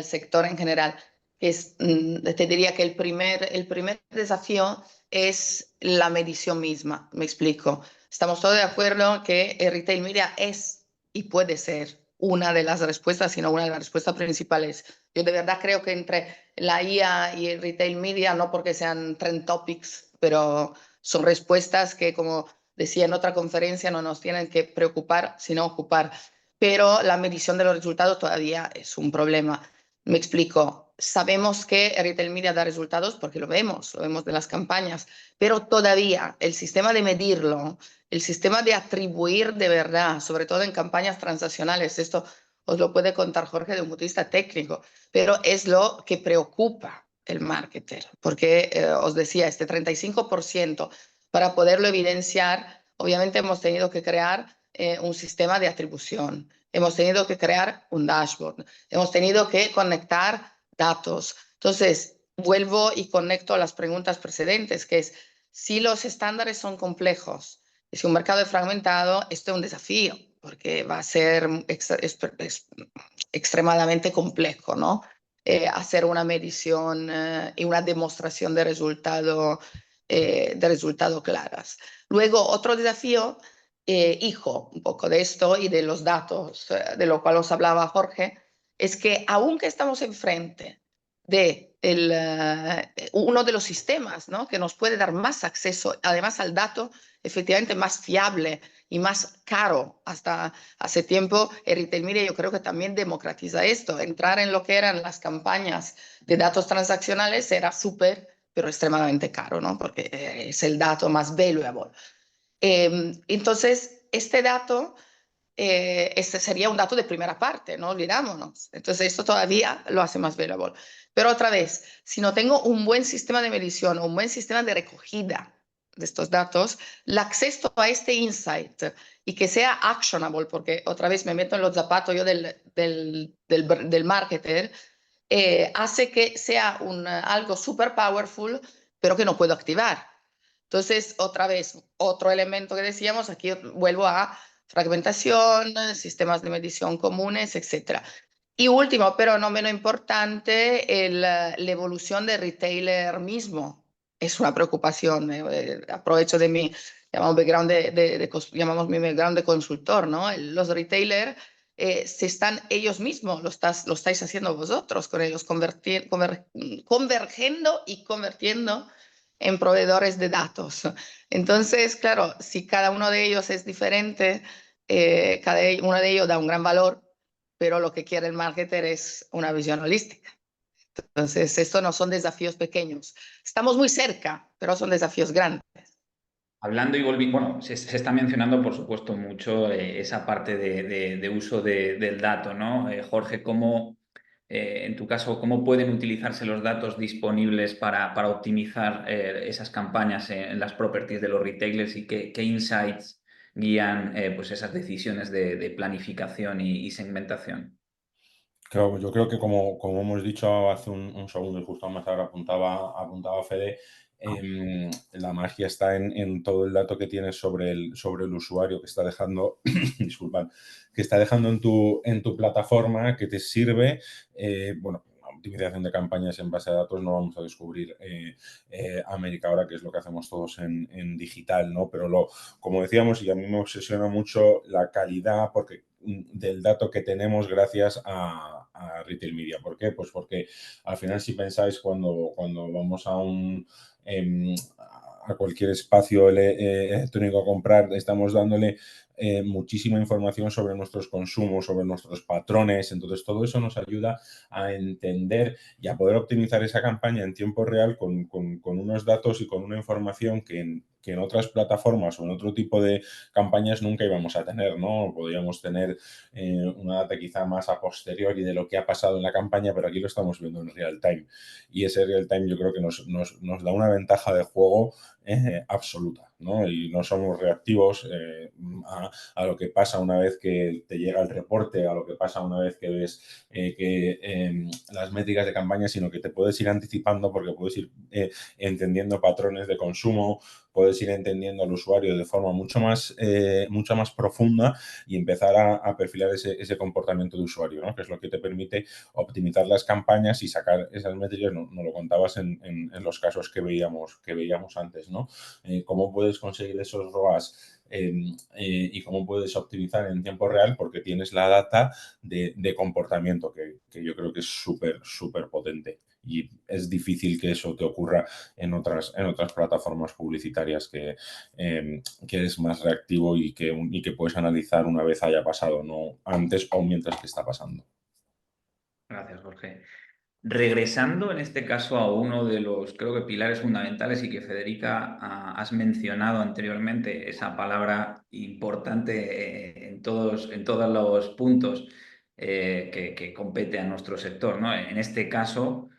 sector en general. Te diría que el primer desafío es la medición misma. Me explico. Estamos todos de acuerdo que el retail media es y puede ser una de las respuestas, sino una de las respuestas principales. Yo de verdad creo que entre la IA y el retail media, no porque sean trend topics, pero son respuestas que, como decía en otra conferencia, no nos tienen que preocupar, sino ocupar. Pero la medición de los resultados todavía es un problema. Me explico. Sabemos que el retail media da resultados porque lo vemos de las campañas, pero todavía el sistema de medirlo, el sistema de atribuir de verdad, sobre todo en campañas transaccionales, esto os lo puede contar Jorge de un punto de vista técnico, pero es lo que preocupa el marketer, porque os decía, este 35%, para poderlo evidenciar, obviamente hemos tenido que crear un sistema de atribución, hemos tenido que crear un dashboard, hemos tenido que conectar datos. Entonces, vuelvo y conecto a las preguntas precedentes, que es, si los estándares son complejos, y si un mercado es fragmentado, esto es un desafío, porque va a ser extremadamente complejo, ¿no? Hacer una medición y una demostración de resultado claras. Luego, otro desafío, hijo un poco de esto y de los datos, de lo cual os hablaba Jorge, es que aunque estamos enfrente de uno de los sistemas, ¿no?, que nos puede dar más acceso, además al dato, efectivamente más fiable y más caro. Hasta hace tiempo, el retail media yo creo que también democratiza esto. Entrar en lo que eran las campañas de datos transaccionales era súper, pero extremadamente caro, ¿no? Porque es el dato más valuable. Entonces, este dato, este sería un dato de primera parte, no olvidámonos. Entonces, esto todavía lo hace más valuable. Pero otra vez, si no tengo un buen sistema de medición o un buen sistema de recogida de estos datos, el acceso a este insight y que sea actionable, porque otra vez me meto en los zapatos yo del marketer, hace que sea algo super powerful, pero que no puedo activar. Entonces, otra vez, otro elemento que decíamos, aquí vuelvo a fragmentación, sistemas de medición comunes, etc. Y último, pero no menos importante, la evolución del retailer mismo. Es una preocupación. Aprovecho de mi, llamamos mi background de consultor, ¿no? Los retailers se están ellos mismos, lo estáis haciendo vosotros con ellos, convergiendo y convirtiendo en proveedores de datos. Entonces, claro, si cada uno de ellos es diferente, cada uno de ellos da un gran valor, pero lo que quiere el marketer es una visión holística. Entonces, esto no son desafíos pequeños. Estamos muy cerca, pero son desafíos grandes. Hablando y volviendo, bueno, se está mencionando, por supuesto, mucho esa parte de uso del dato, ¿no? Jorge, en tu caso, ¿cómo pueden utilizarse los datos disponibles para optimizar esas campañas en las properties de los retailers y qué insights guían pues esas decisiones de planificación y segmentación? Claro, yo creo que como hemos dicho hace un segundo y justo más ahora apuntaba Fede, la magia está en todo el dato que tienes sobre el usuario que está dejando, disculpad, que está dejando en tu plataforma, que te sirve, bueno, la optimización de campañas en base a datos no vamos a descubrir América ahora, que es lo que hacemos todos en digital, ¿no? Pero como decíamos, y a mí me obsesiona mucho la calidad, porque del dato que tenemos gracias a Retail Media. ¿Por qué? Pues porque al final, si pensáis, cuando vamos a cualquier espacio electrónico a comprar, estamos dándole muchísima información sobre nuestros consumos, sobre nuestros patrones. Entonces, todo eso nos ayuda a entender y a poder optimizar esa campaña en tiempo real con unos datos y con una información que en otras plataformas o en otro tipo de campañas nunca íbamos a tener, ¿no? Podríamos tener una data quizá más a posteriori de lo que ha pasado en la campaña, pero aquí lo estamos viendo en real time. Y ese real time yo creo que nos da una ventaja de juego absoluta, ¿no? Y no somos reactivos a lo que pasa una vez que te llega el reporte, a lo que pasa una vez que ves las métricas de campaña, sino que te puedes ir anticipando porque puedes ir entendiendo patrones de consumo, puedes ir entendiendo al usuario de forma mucho más profunda y empezar a perfilar ese comportamiento de usuario, ¿no? Que es lo que te permite optimizar las campañas y sacar esas métricas. No lo contabas en los casos que veíamos antes, ¿no? ¿Cómo puedes conseguir esos ROAS y cómo puedes optimizar en tiempo real? Porque tienes la data de comportamiento que yo creo que es súper, súper potente. Y es difícil que eso te ocurra en otras plataformas publicitarias que es más reactivo y que puedes analizar una vez haya pasado, no antes o mientras que está pasando. Gracias, Jorge. Regresando en este caso a uno de los, creo que pilares fundamentales y que Federica has mencionado anteriormente, esa palabra importante en todos los puntos que compete a nuestro sector, ¿no? En este caso,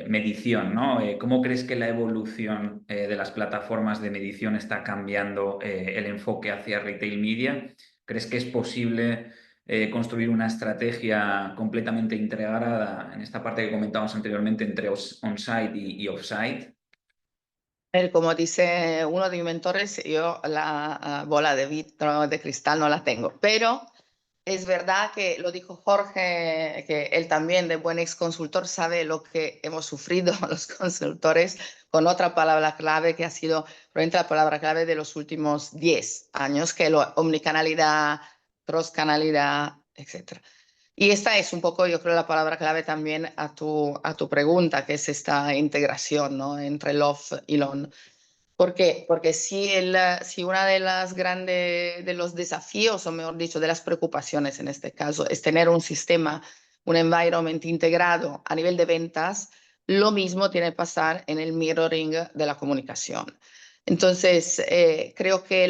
medición, ¿no? ¿Cómo crees que la evolución de las plataformas de medición está cambiando el enfoque hacia retail media? ¿Crees que es posible construir una estrategia completamente integrada en esta parte que comentábamos anteriormente entre on-site y off-site? Como dice uno de mis mentores, yo la bola de vitro de cristal no la tengo, pero es verdad que lo dijo Jorge, que él también, de buen ex consultor, sabe lo que hemos sufrido los consultores con otra palabra clave que ha sido probablemente la palabra clave de los últimos 10 años, que es la omnicanalidad, cross-canalidad, etc. Y esta es un poco, yo creo, la palabra clave también a tu pregunta, que es esta integración, ¿no? Entre el off y el on. ¿Por qué? Porque si una de las de los desafíos, o mejor dicho, de las preocupaciones en este caso, es tener un sistema, un environment integrado a nivel de ventas, lo mismo tiene que pasar en el mirroring de la comunicación. Entonces, creo que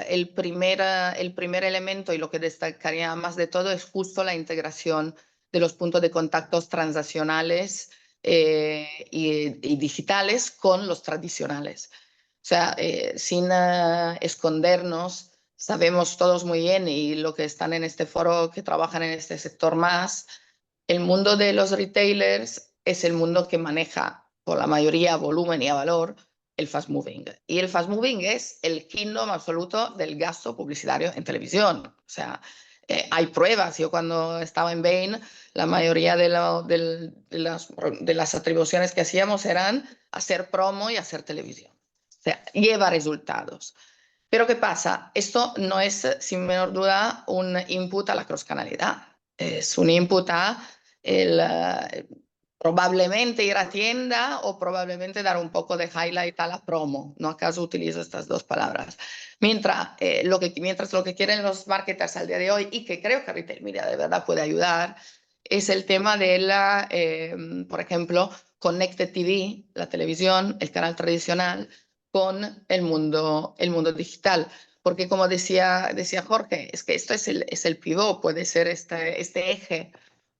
el primer elemento y lo que destacaría más de todo es justo la integración de los puntos de contactos transaccionales y digitales con los tradicionales. O sea, sin escondernos, sabemos todos muy bien, y lo que están en este foro, que trabajan en este sector más, el mundo de los retailers es el mundo que maneja por la mayoría a volumen y a valor el fast moving. Y el fast moving es el kingdom absoluto del gasto publicitario en televisión. O sea, hay pruebas. Yo cuando estaba en Bain, la mayoría de las atribuciones que hacíamos eran hacer promo y hacer televisión. O sea, lleva resultados. Pero ¿qué pasa? Esto no es, sin menor duda, un input a la cross-canalidad. Es un input a probablemente ir a tienda o probablemente dar un poco de highlight a la promo. ¿No acaso utilizo estas dos palabras? Mientras lo que quieren los marketers al día de hoy, y que creo que Retail Media de verdad puede ayudar, es el tema de por ejemplo, Connected TV, la televisión, el canal tradicional, con el mundo digital. Porque como decía Jorge, es que esto es el pivot, puede ser este eje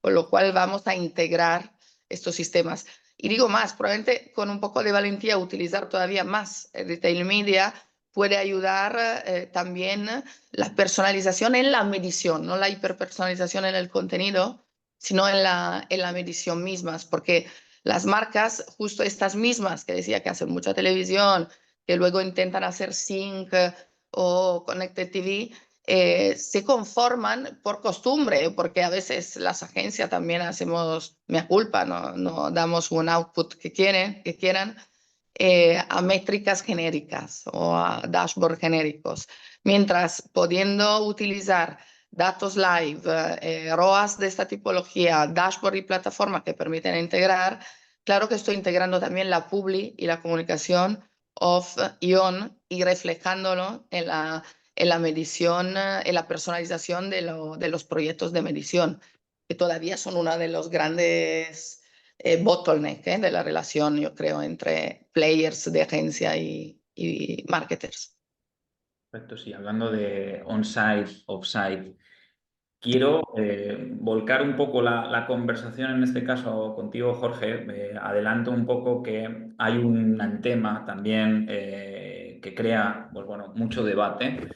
con lo cual vamos a integrar estos sistemas. Y digo más, probablemente con un poco de valentía utilizar todavía más el retail media puede ayudar también la personalización en la medición, no la hiperpersonalización en el contenido, sino en la medición mismas, porque las marcas, justo estas mismas que decía que hacen mucha televisión, que luego intentan hacer sync o Connected TV, se conforman por costumbre, porque a veces las agencias también hacemos mea culpa, no damos un output que quieran a métricas genéricas o a dashboard genéricos, mientras pudiendo utilizar datos live, ROAS de esta tipología, dashboard y plataforma que permiten integrar, claro que estoy integrando también la publi y la comunicación off y on y reflejándolo en la medición, en la personalización de los proyectos de medición, que todavía son uno de los grandes bottleneck de la relación, yo creo, entre players de agencia y marketers. Perfecto, sí, hablando de on-site, off-site, quiero volcar un poco la conversación, en este caso contigo, Jorge. Adelanto un poco que hay un tema también que crea, pues bueno, mucho debate.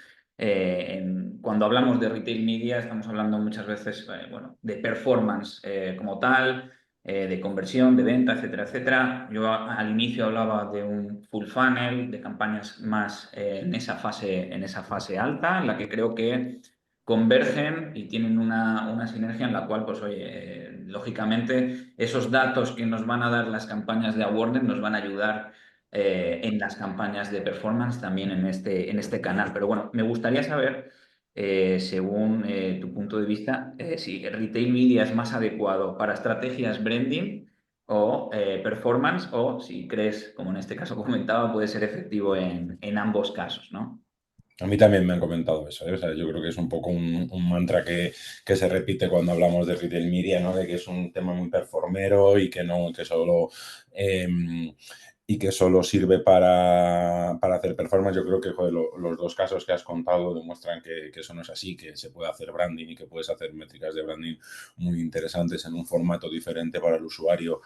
Cuando hablamos de retail media estamos hablando muchas veces bueno, de performance como tal, de conversión, de venta, etcétera, etcétera. Yo al inicio hablaba de un full funnel, de campañas más en esa fase alta, en la que creo que convergen y tienen una sinergia en la cual, pues oye, lógicamente esos datos que nos van a dar las campañas de awareness nos van a ayudar en las campañas de performance también en este canal. Pero bueno, me gustaría saber, según tu punto de vista, si retail media es más adecuado para estrategias branding o performance, o si crees, como en este caso comentaba, puede ser efectivo en ambos casos, ¿no? A mí también me han comentado eso, ¿eh? O sea, yo creo que es un poco un mantra que se repite cuando hablamos de retail media, ¿no? De que es un tema muy performero y que no, que solo y que solo sirve para hacer performance. Yo creo que joder, los dos casos que has contado demuestran que eso no es así, que se puede hacer branding y que puedes hacer métricas de branding muy interesantes en un formato diferente para el usuario,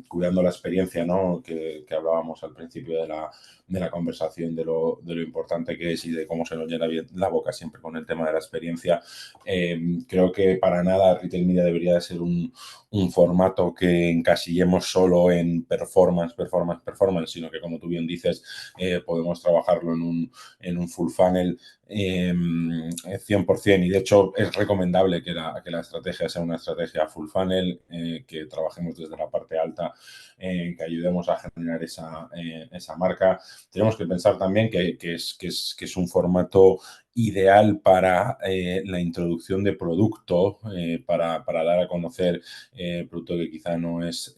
cuidando la experiencia, ¿no? Que hablábamos al principio de la conversación, de lo importante que es y de cómo se nos llena bien la boca siempre con el tema de la experiencia. Creo que para nada retail media debería de ser un formato que encasillemos solo en performance, sino que, como tú bien dices, podemos trabajarlo en un full funnel 100%. Y de hecho es recomendable que la estrategia sea una estrategia full funnel, que trabajemos desde la parte alta, que ayudemos a generar esa marca. Tenemos que pensar también que es un formato ideal para la introducción de producto, para dar a conocer producto que quizá no es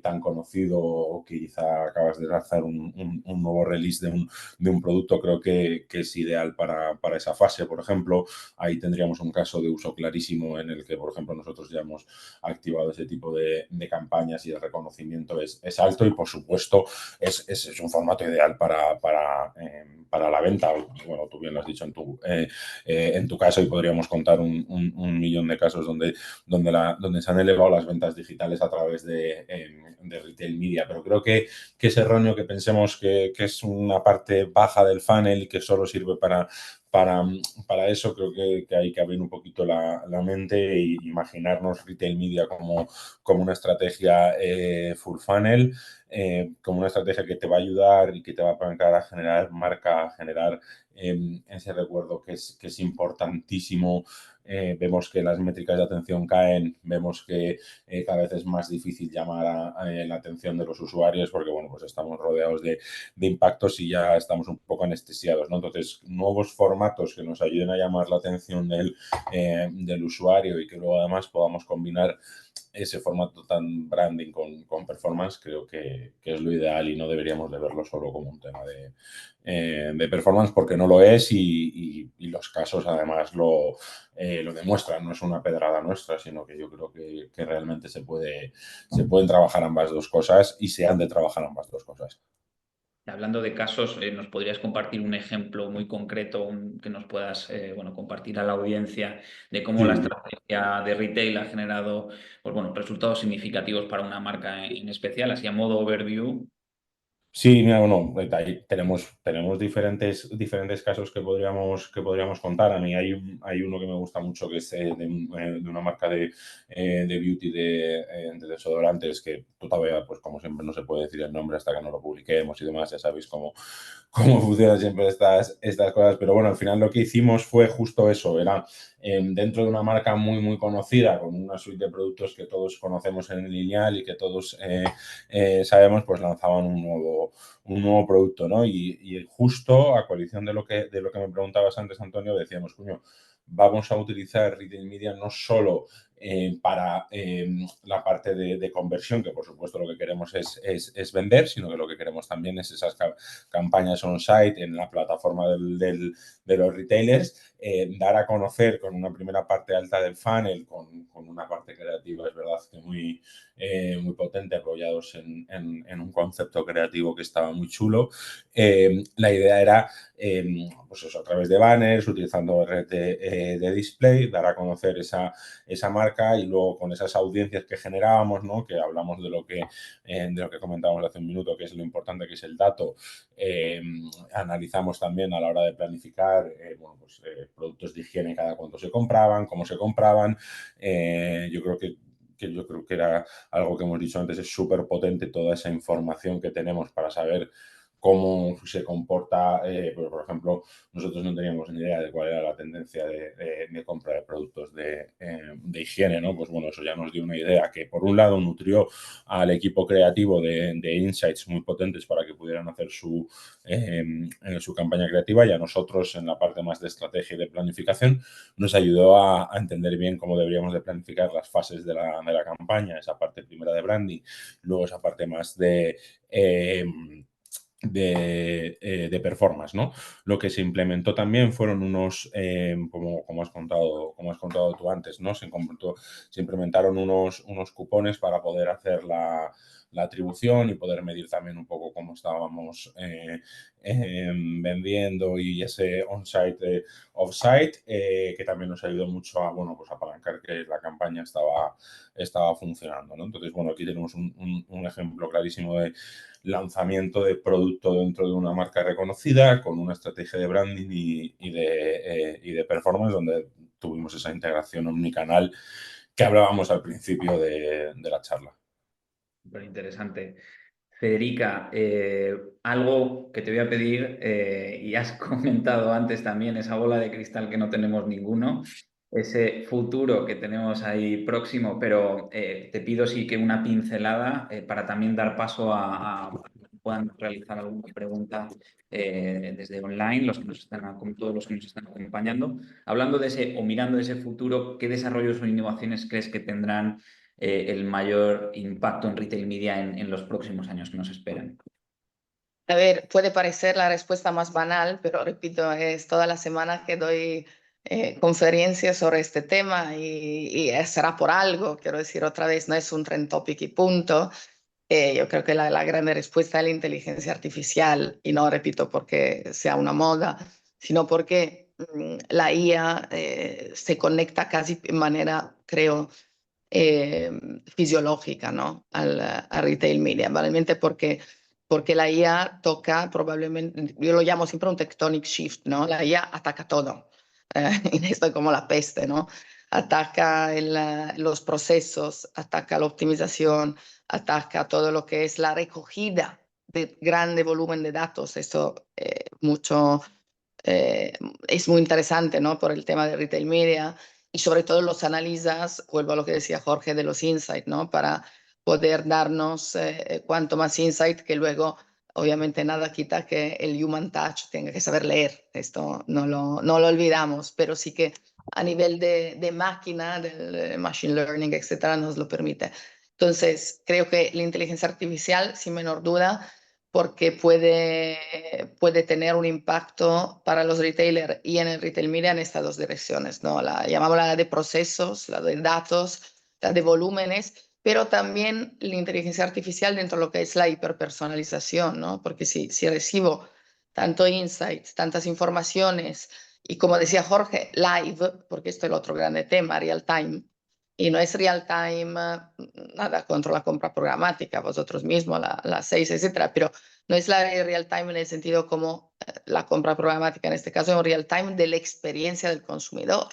tan conocido o que quizá acabas de lanzar un nuevo release de un producto. Creo que es ideal para esa fase. Por ejemplo, ahí tendríamos un caso de uso clarísimo en el que, por ejemplo, nosotros ya hemos activado ese tipo de campañas y el reconocimiento es alto y, por supuesto, es un formato ideal para la venta. Bueno, tú bien lo has dicho en tu caso, y podríamos contar un millón de casos donde se han elevado las ventas digitales a través de retail media. Pero creo que es erróneo que pensemos que es una parte baja del funnel y que solo sirve para eso. Creo que hay que abrir un poquito la mente e imaginarnos retail media como una estrategia full funnel, como una estrategia que te va a ayudar y que te va a apalancar a generar marca, a generar ese recuerdo que es importantísimo. Vemos que las métricas de atención caen, vemos que cada vez es más difícil llamar a la atención de los usuarios porque, bueno, pues estamos rodeados de impactos y ya estamos un poco anestesiados, ¿no? Entonces, nuevos formatos que nos ayuden a llamar la atención del usuario y que luego además podamos combinar ese formato tan branding con performance, creo que es lo ideal y no deberíamos de verlo solo como un tema de performance, porque no lo es y los casos además lo demuestran. No es una pedrada nuestra, sino que yo creo que realmente se pueden trabajar ambas dos cosas y se han de trabajar ambas dos cosas. Hablando de casos, ¿nos podrías compartir un ejemplo muy concreto que nos puedas bueno, compartir a la audiencia de cómo la Sí. estrategia de retail ha generado pues, bueno, resultados significativos para una marca en especial, así a modo overview? Sí, mira, bueno, ahí tenemos diferentes casos que podríamos contar. A mí hay uno que me gusta mucho que es de una marca de beauty de desodorantes que todavía, pues como siempre, no se puede decir el nombre hasta que no lo publiquemos y demás. Ya sabéis cómo funcionan siempre estas cosas. Pero bueno, al final lo que hicimos fue justo eso. Era dentro de una marca muy conocida, con una suite de productos que todos conocemos en el lineal y que todos sabemos, pues lanzaban un nuevo producto, ¿no? Y justo a coalición de lo que me preguntabas antes, Antonio, decíamos, coño, vamos a utilizar retail media no solo para la parte de conversión, que por supuesto lo que queremos es vender, sino que lo que queremos también es esas campañas on-site en la plataforma de los retailers, dar a conocer con una primera parte alta del funnel, con una parte creativa, es verdad que muy potente, apoyados en un concepto creativo que estaba muy chulo. La idea era, pues eso, a través de banners, utilizando red de display, dar a conocer esa marca y luego con esas audiencias que generábamos, ¿no? Que hablamos de lo que comentábamos hace un minuto, que es lo importante, que es el dato. Analizamos también a la hora de planificar bueno, pues, productos de higiene, cada cuánto se compraban, cómo se compraban. Yo creo que era algo que hemos dicho antes, es súper potente toda esa información que tenemos para saber cómo se comporta, pues, por ejemplo, nosotros no teníamos ni idea de cuál era la tendencia de compra de productos de higiene, ¿no? Pues bueno, eso ya nos dio una idea que por un lado nutrió al equipo creativo de insights muy potentes para que pudieran hacer su campaña creativa, y a nosotros en la parte más de estrategia y de planificación nos ayudó a entender bien cómo deberíamos de planificar las fases de la campaña, esa parte primera de branding, luego esa parte más de performance, ¿no? Lo que se implementó también fueron unos, como has contado tú antes, ¿no? Se implementaron unos cupones para poder hacer la atribución y poder medir también un poco cómo estábamos vendiendo, y ese on-site, off-site, que también nos ayudó mucho a, bueno, pues apalancar que la campaña estaba funcionando, ¿no? Entonces, bueno, aquí tenemos un ejemplo clarísimo de lanzamiento de producto dentro de una marca reconocida, con una estrategia de branding y de performance, donde tuvimos esa integración omnicanal que hablábamos al principio de la charla. Súper interesante. Federica, algo que te voy a pedir, y has comentado antes también, esa bola de cristal que no tenemos ninguno, ese futuro que tenemos ahí próximo, pero te pido sí que una pincelada para también dar paso a que puedan realizar alguna pregunta desde online, todos los que nos están acompañando. Hablando de ese o mirando ese futuro, ¿qué desarrollos o innovaciones crees que tendrán el mayor impacto en retail media en los próximos años que nos esperan? A ver, puede parecer la respuesta más banal, pero repito, es toda la semana que doy conferencias sobre este tema y será por algo, quiero decir otra vez, no es un trend topic y punto. Yo creo que la gran respuesta es la inteligencia artificial, y no, repito, porque sea una moda, sino porque la IA se conecta casi en manera, creo, eh, fisiológica, ¿no? al retail media, realmente porque la IA toca probablemente, yo lo llamo siempre un tectonic shift, ¿no? La IA ataca todo, y esto es como la peste, ¿no? Ataca los procesos, ataca la optimización, ataca todo lo que es la recogida de grande volumen de datos. Esto eh, es muy interesante, ¿no? Por el tema de retail media, y sobre todo los analizas, vuelvo a lo que decía Jorge de los insights, ¿no? Para poder darnos cuanto más insight, que luego obviamente nada quita que el human touch tenga que saber leer. Esto no lo olvidamos, pero sí que a nivel de máquina, del machine learning, etcétera, nos lo permite. Entonces, creo que la inteligencia artificial, sin menor duda, porque puede tener un impacto para los retailers y en el retail media en estas dos direcciones, ¿no? Llamamos la de procesos, la de datos, la de volúmenes, pero también la inteligencia artificial dentro de lo que es la hiperpersonalización, ¿no? Porque si recibo tanto insights, tantas informaciones, y como decía Jorge, live, porque esto es el otro grande tema, real time, y no es real time, nada contra la compra programática, vosotros mismos, la 6, etcétera, pero no es la real time en el sentido como la compra programática, en este caso es un real time de la experiencia del consumidor.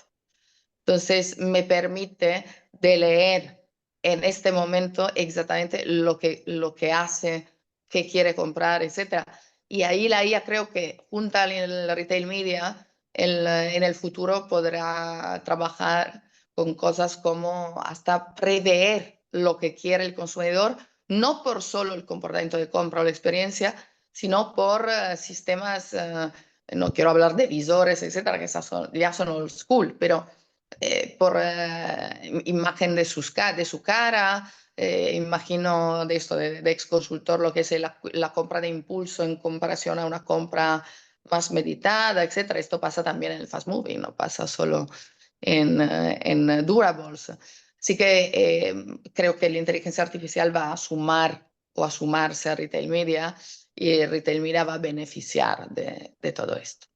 Entonces me permite de leer en este momento exactamente lo que hace, qué quiere comprar, etcétera. Y ahí la IA creo que junto al retail media en el futuro podrá trabajar con cosas como hasta prever lo que quiere el consumidor, no por solo el comportamiento de compra o la experiencia, sino por sistemas, no quiero hablar de visores, etcétera, que ya son old school, pero por imagen de su cara, imagino de esto, de ex consultor, lo que es la compra de impulso en comparación a una compra más meditada, etcétera. Esto pasa también en el fast moving, no pasa solo en durables. Así que creo que la inteligencia artificial va a sumar o a sumarse a retail media y el retail media va a beneficiar de todo esto.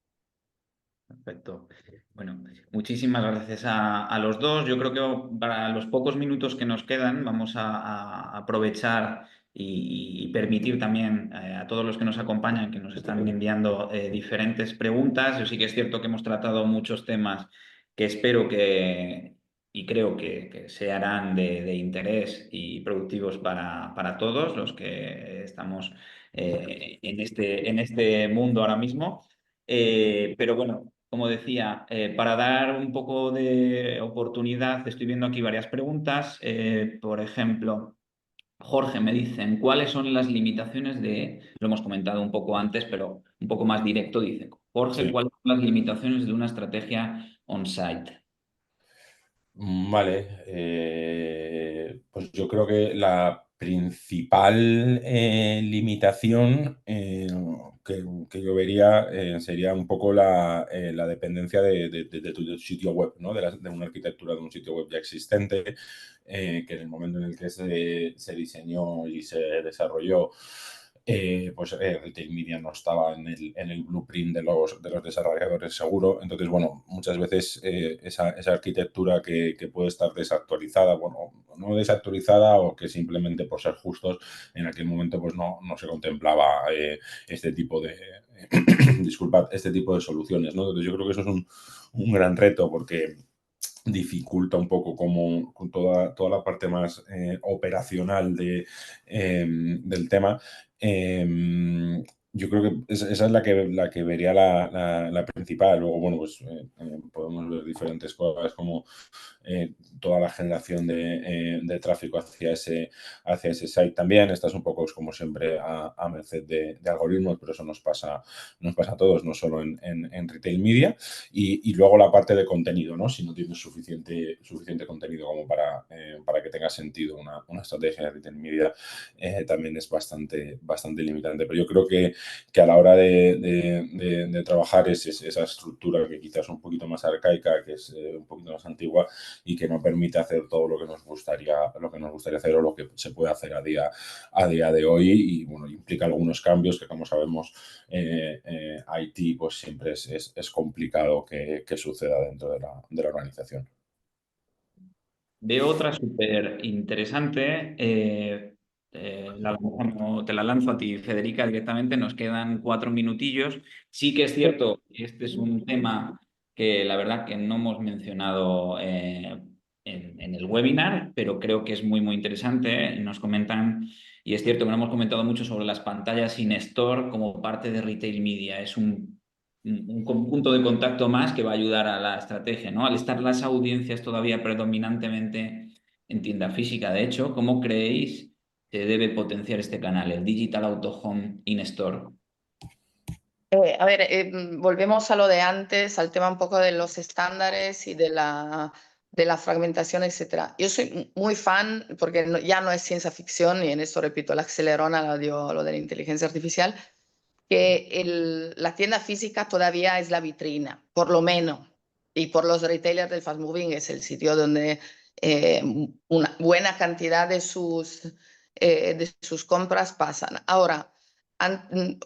Perfecto. Bueno, muchísimas gracias a los dos. Yo creo que para los pocos minutos que nos quedan vamos a aprovechar y permitir también a todos los que nos acompañan, que nos están enviando diferentes preguntas. Yo sí que es cierto que hemos tratado muchos temas que espero que y creo que se harán de interés y productivos para todos los que estamos en este mundo ahora mismo. Pero bueno, como decía, para dar un poco de oportunidad, estoy viendo aquí varias preguntas. Por ejemplo, Jorge, me dicen, ¿cuáles son las limitaciones lo hemos comentado un poco antes, pero un poco más directo, dice Jorge, Sí. ¿cuáles son las limitaciones de una estrategia on-site? Vale, pues yo creo que la principal limitación que yo vería sería un poco la dependencia de tu sitio web, ¿no? De una arquitectura de un sitio web ya existente, que en el momento en el que se diseñó y se desarrolló, pues Retail Media no estaba en el blueprint de los desarrolladores seguro. Entonces, bueno, muchas veces esa arquitectura que puede estar desactualizada, bueno, no desactualizada o que simplemente por ser justos en aquel momento pues no se contemplaba este tipo de disculpad, este tipo de soluciones, ¿no? Entonces yo creo que eso es un gran reto porque dificulta un poco como con toda la parte más operacional del tema. Yo creo que esa es la que vería la principal. Luego, bueno, pues podemos ver diferentes cosas como toda la generación de tráfico hacia ese site también. Estás un poco, como siempre, a merced de algoritmos, pero eso nos pasa a todos, no solo en retail media. Y luego la parte de contenido, ¿no? Si no tienes suficiente contenido como para que tenga sentido una estrategia de retail media, también es bastante limitante. Pero yo creo que a la hora de trabajar es esa estructura que quizás es un poquito más arcaica, que es un poquito más antigua y que no permite hacer todo lo que nos gustaría hacer o lo que se puede hacer a día de hoy. Y bueno, implica algunos cambios que, como sabemos, IT pues siempre es complicado que suceda dentro de la organización. Veo otra súper interesante. Te la lanzo a ti, Federica, directamente. Nos quedan 4 minutillos. Sí que es cierto, este es un tema que la verdad que no hemos mencionado en el webinar, pero creo que es muy, muy interesante. Nos comentan, y es cierto que no hemos comentado mucho sobre las pantallas in-store como parte de Retail Media. Es un punto de contacto más que va a ayudar a la estrategia, ¿no? Al estar las audiencias todavía predominantemente en tienda física, de hecho, ¿cómo creéis que debe potenciar este canal, el Digital Out of Home in-store? A ver, volvemos a lo de antes, al tema un poco de los estándares y de la fragmentación, etcétera. Yo soy muy fan, porque ya no es ciencia ficción, y en esto repito, la acelerona la dio lo de la inteligencia artificial, que la tienda física todavía es la vitrina, por lo menos, y por los retailers del fast moving es el sitio donde una buena cantidad de sus compras pasan. Ahora,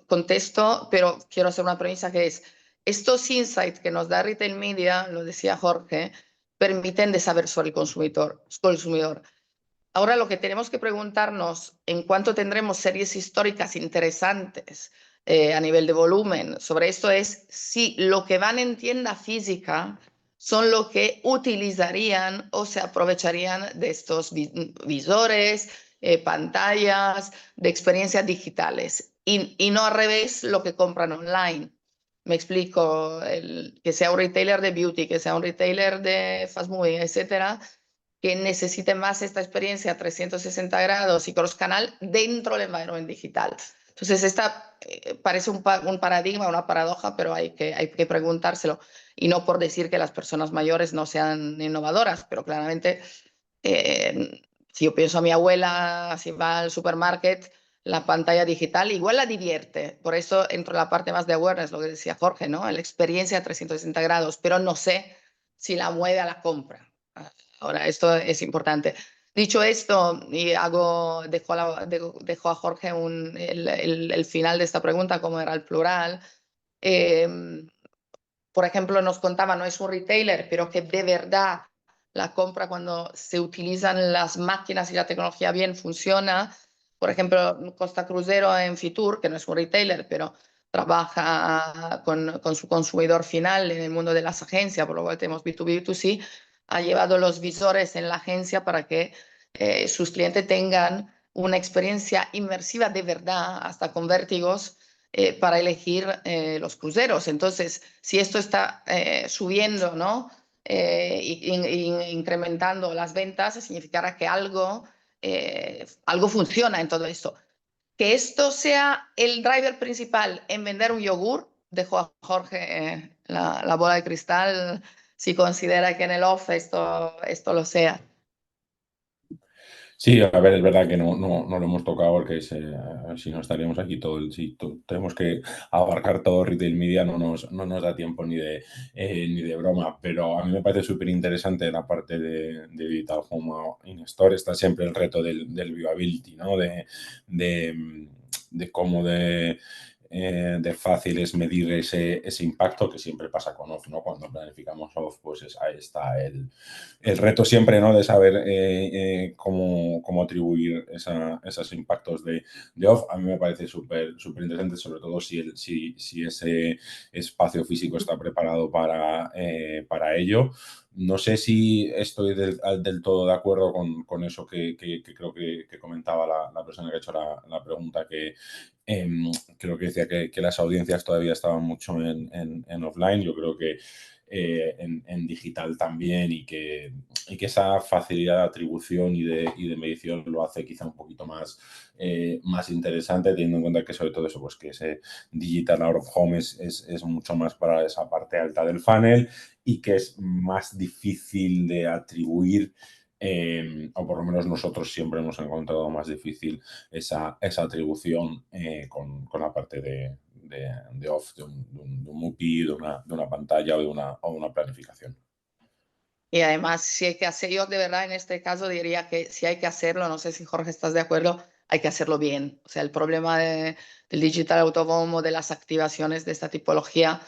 contesto, pero quiero hacer una premisa que es, estos insights que nos da Retail Media, lo decía Jorge, permiten de saber sobre el consumidor. Ahora lo que tenemos que preguntarnos en cuánto tendremos series históricas interesantes a nivel de volumen sobre esto es si lo que van en tienda física son lo que utilizarían o se aprovecharían de estos visores, pantallas, de experiencias digitales y no al revés lo que compran online. Me explico, que sea un retailer de beauty, que sea un retailer de fast moving, etcétera, que necesite más esta experiencia 360 grados y cross-canal dentro del environment digital. Entonces, esta parece un paradigma, una paradoja, pero hay que preguntárselo. Y no por decir que las personas mayores no sean innovadoras, pero claramente, si yo pienso a mi abuela, si va al supermarket, la pantalla digital igual la divierte. Por eso entro en la parte más de awareness, lo que decía Jorge, ¿no? La experiencia 360 grados, pero no sé si la mueve a la compra. Ahora, esto es importante. Dicho esto, y dejo a Jorge el final de esta pregunta, como era el plural. Eh, por ejemplo, nos contaba, no es un retailer, pero que de verdad la compra cuando se utilizan las máquinas y la tecnología bien funciona. Por ejemplo, Costa Crucero en Fitur, que no es un retailer, pero trabaja con su consumidor final en el mundo de las agencias, por lo cual tenemos B2B, B2C, ha llevado los visores en la agencia para que sus clientes tengan una experiencia inmersiva de verdad, hasta con vértigos, para elegir los cruceros. Entonces, si esto está subiendo, ¿no? Incrementando las ventas, significará que algo funciona en todo esto. Que esto sea el driver principal en vender un yogur, dejo a Jorge la bola de cristal si considera que en el off esto lo sea. Sí, a ver, es verdad que no lo hemos tocado porque si no estaríamos aquí si tenemos que abarcar todo retail media, no nos da tiempo ni de broma, pero a mí me parece súper interesante la parte de Digital Home in Store, está siempre el reto del viewability, ¿no? De cómo de fácil es medir ese impacto que siempre pasa con off, ¿no? Cuando planificamos off, pues ahí está el reto siempre, ¿no? De saber cómo atribuir esos impactos de off. A mí me parece súper interesante, sobre todo si ese espacio físico está preparado para ello. No sé si estoy del todo de acuerdo con eso que creo que comentaba la persona que ha hecho la pregunta, que creo que decía que las audiencias todavía estaban mucho en offline. Yo creo que en digital también y que esa facilidad de atribución y de medición lo hace quizá un poquito más interesante, teniendo en cuenta que sobre todo eso, pues que ese digital out of home es mucho más para esa parte alta del funnel y que es más difícil de atribuir, o por lo menos nosotros siempre hemos encontrado más difícil esa atribución con la parte de off, de un MUPI, de una pantalla o de una planificación. Y además, si hay que hacer, yo de verdad en este caso diría que si hay que hacerlo, no sé si Jorge estás de acuerdo, hay que hacerlo bien. O sea, el problema del digital out of home o de las activaciones de esta tipología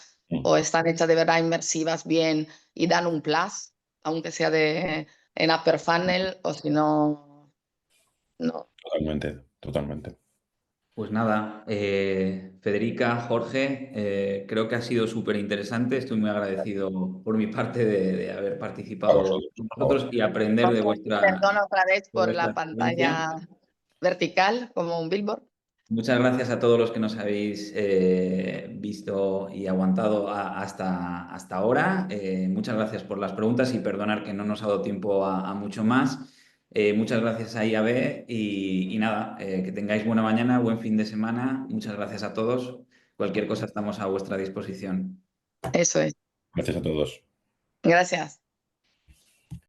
o están hechas de verdad inmersivas bien y dan un plus, aunque sea en upper funnel, o si no, no. Totalmente. Pues nada, Federica, Jorge, creo que ha sido súper interesante. Estoy muy agradecido por mi parte de haber A participado vosotros, con por favor. vosotros y aprender de Perdón otra vez por vuestra la experiencia. pantalla vertical como un billboard. Muchas gracias a todos los que nos habéis visto y aguantado hasta ahora. Muchas gracias por las preguntas y perdonar que no nos ha dado tiempo a mucho más. Muchas gracias a IAB y nada, que tengáis buena mañana, buen fin de semana. Muchas gracias a todos. Cualquier cosa estamos a vuestra disposición. Eso es. Gracias a todos. Gracias.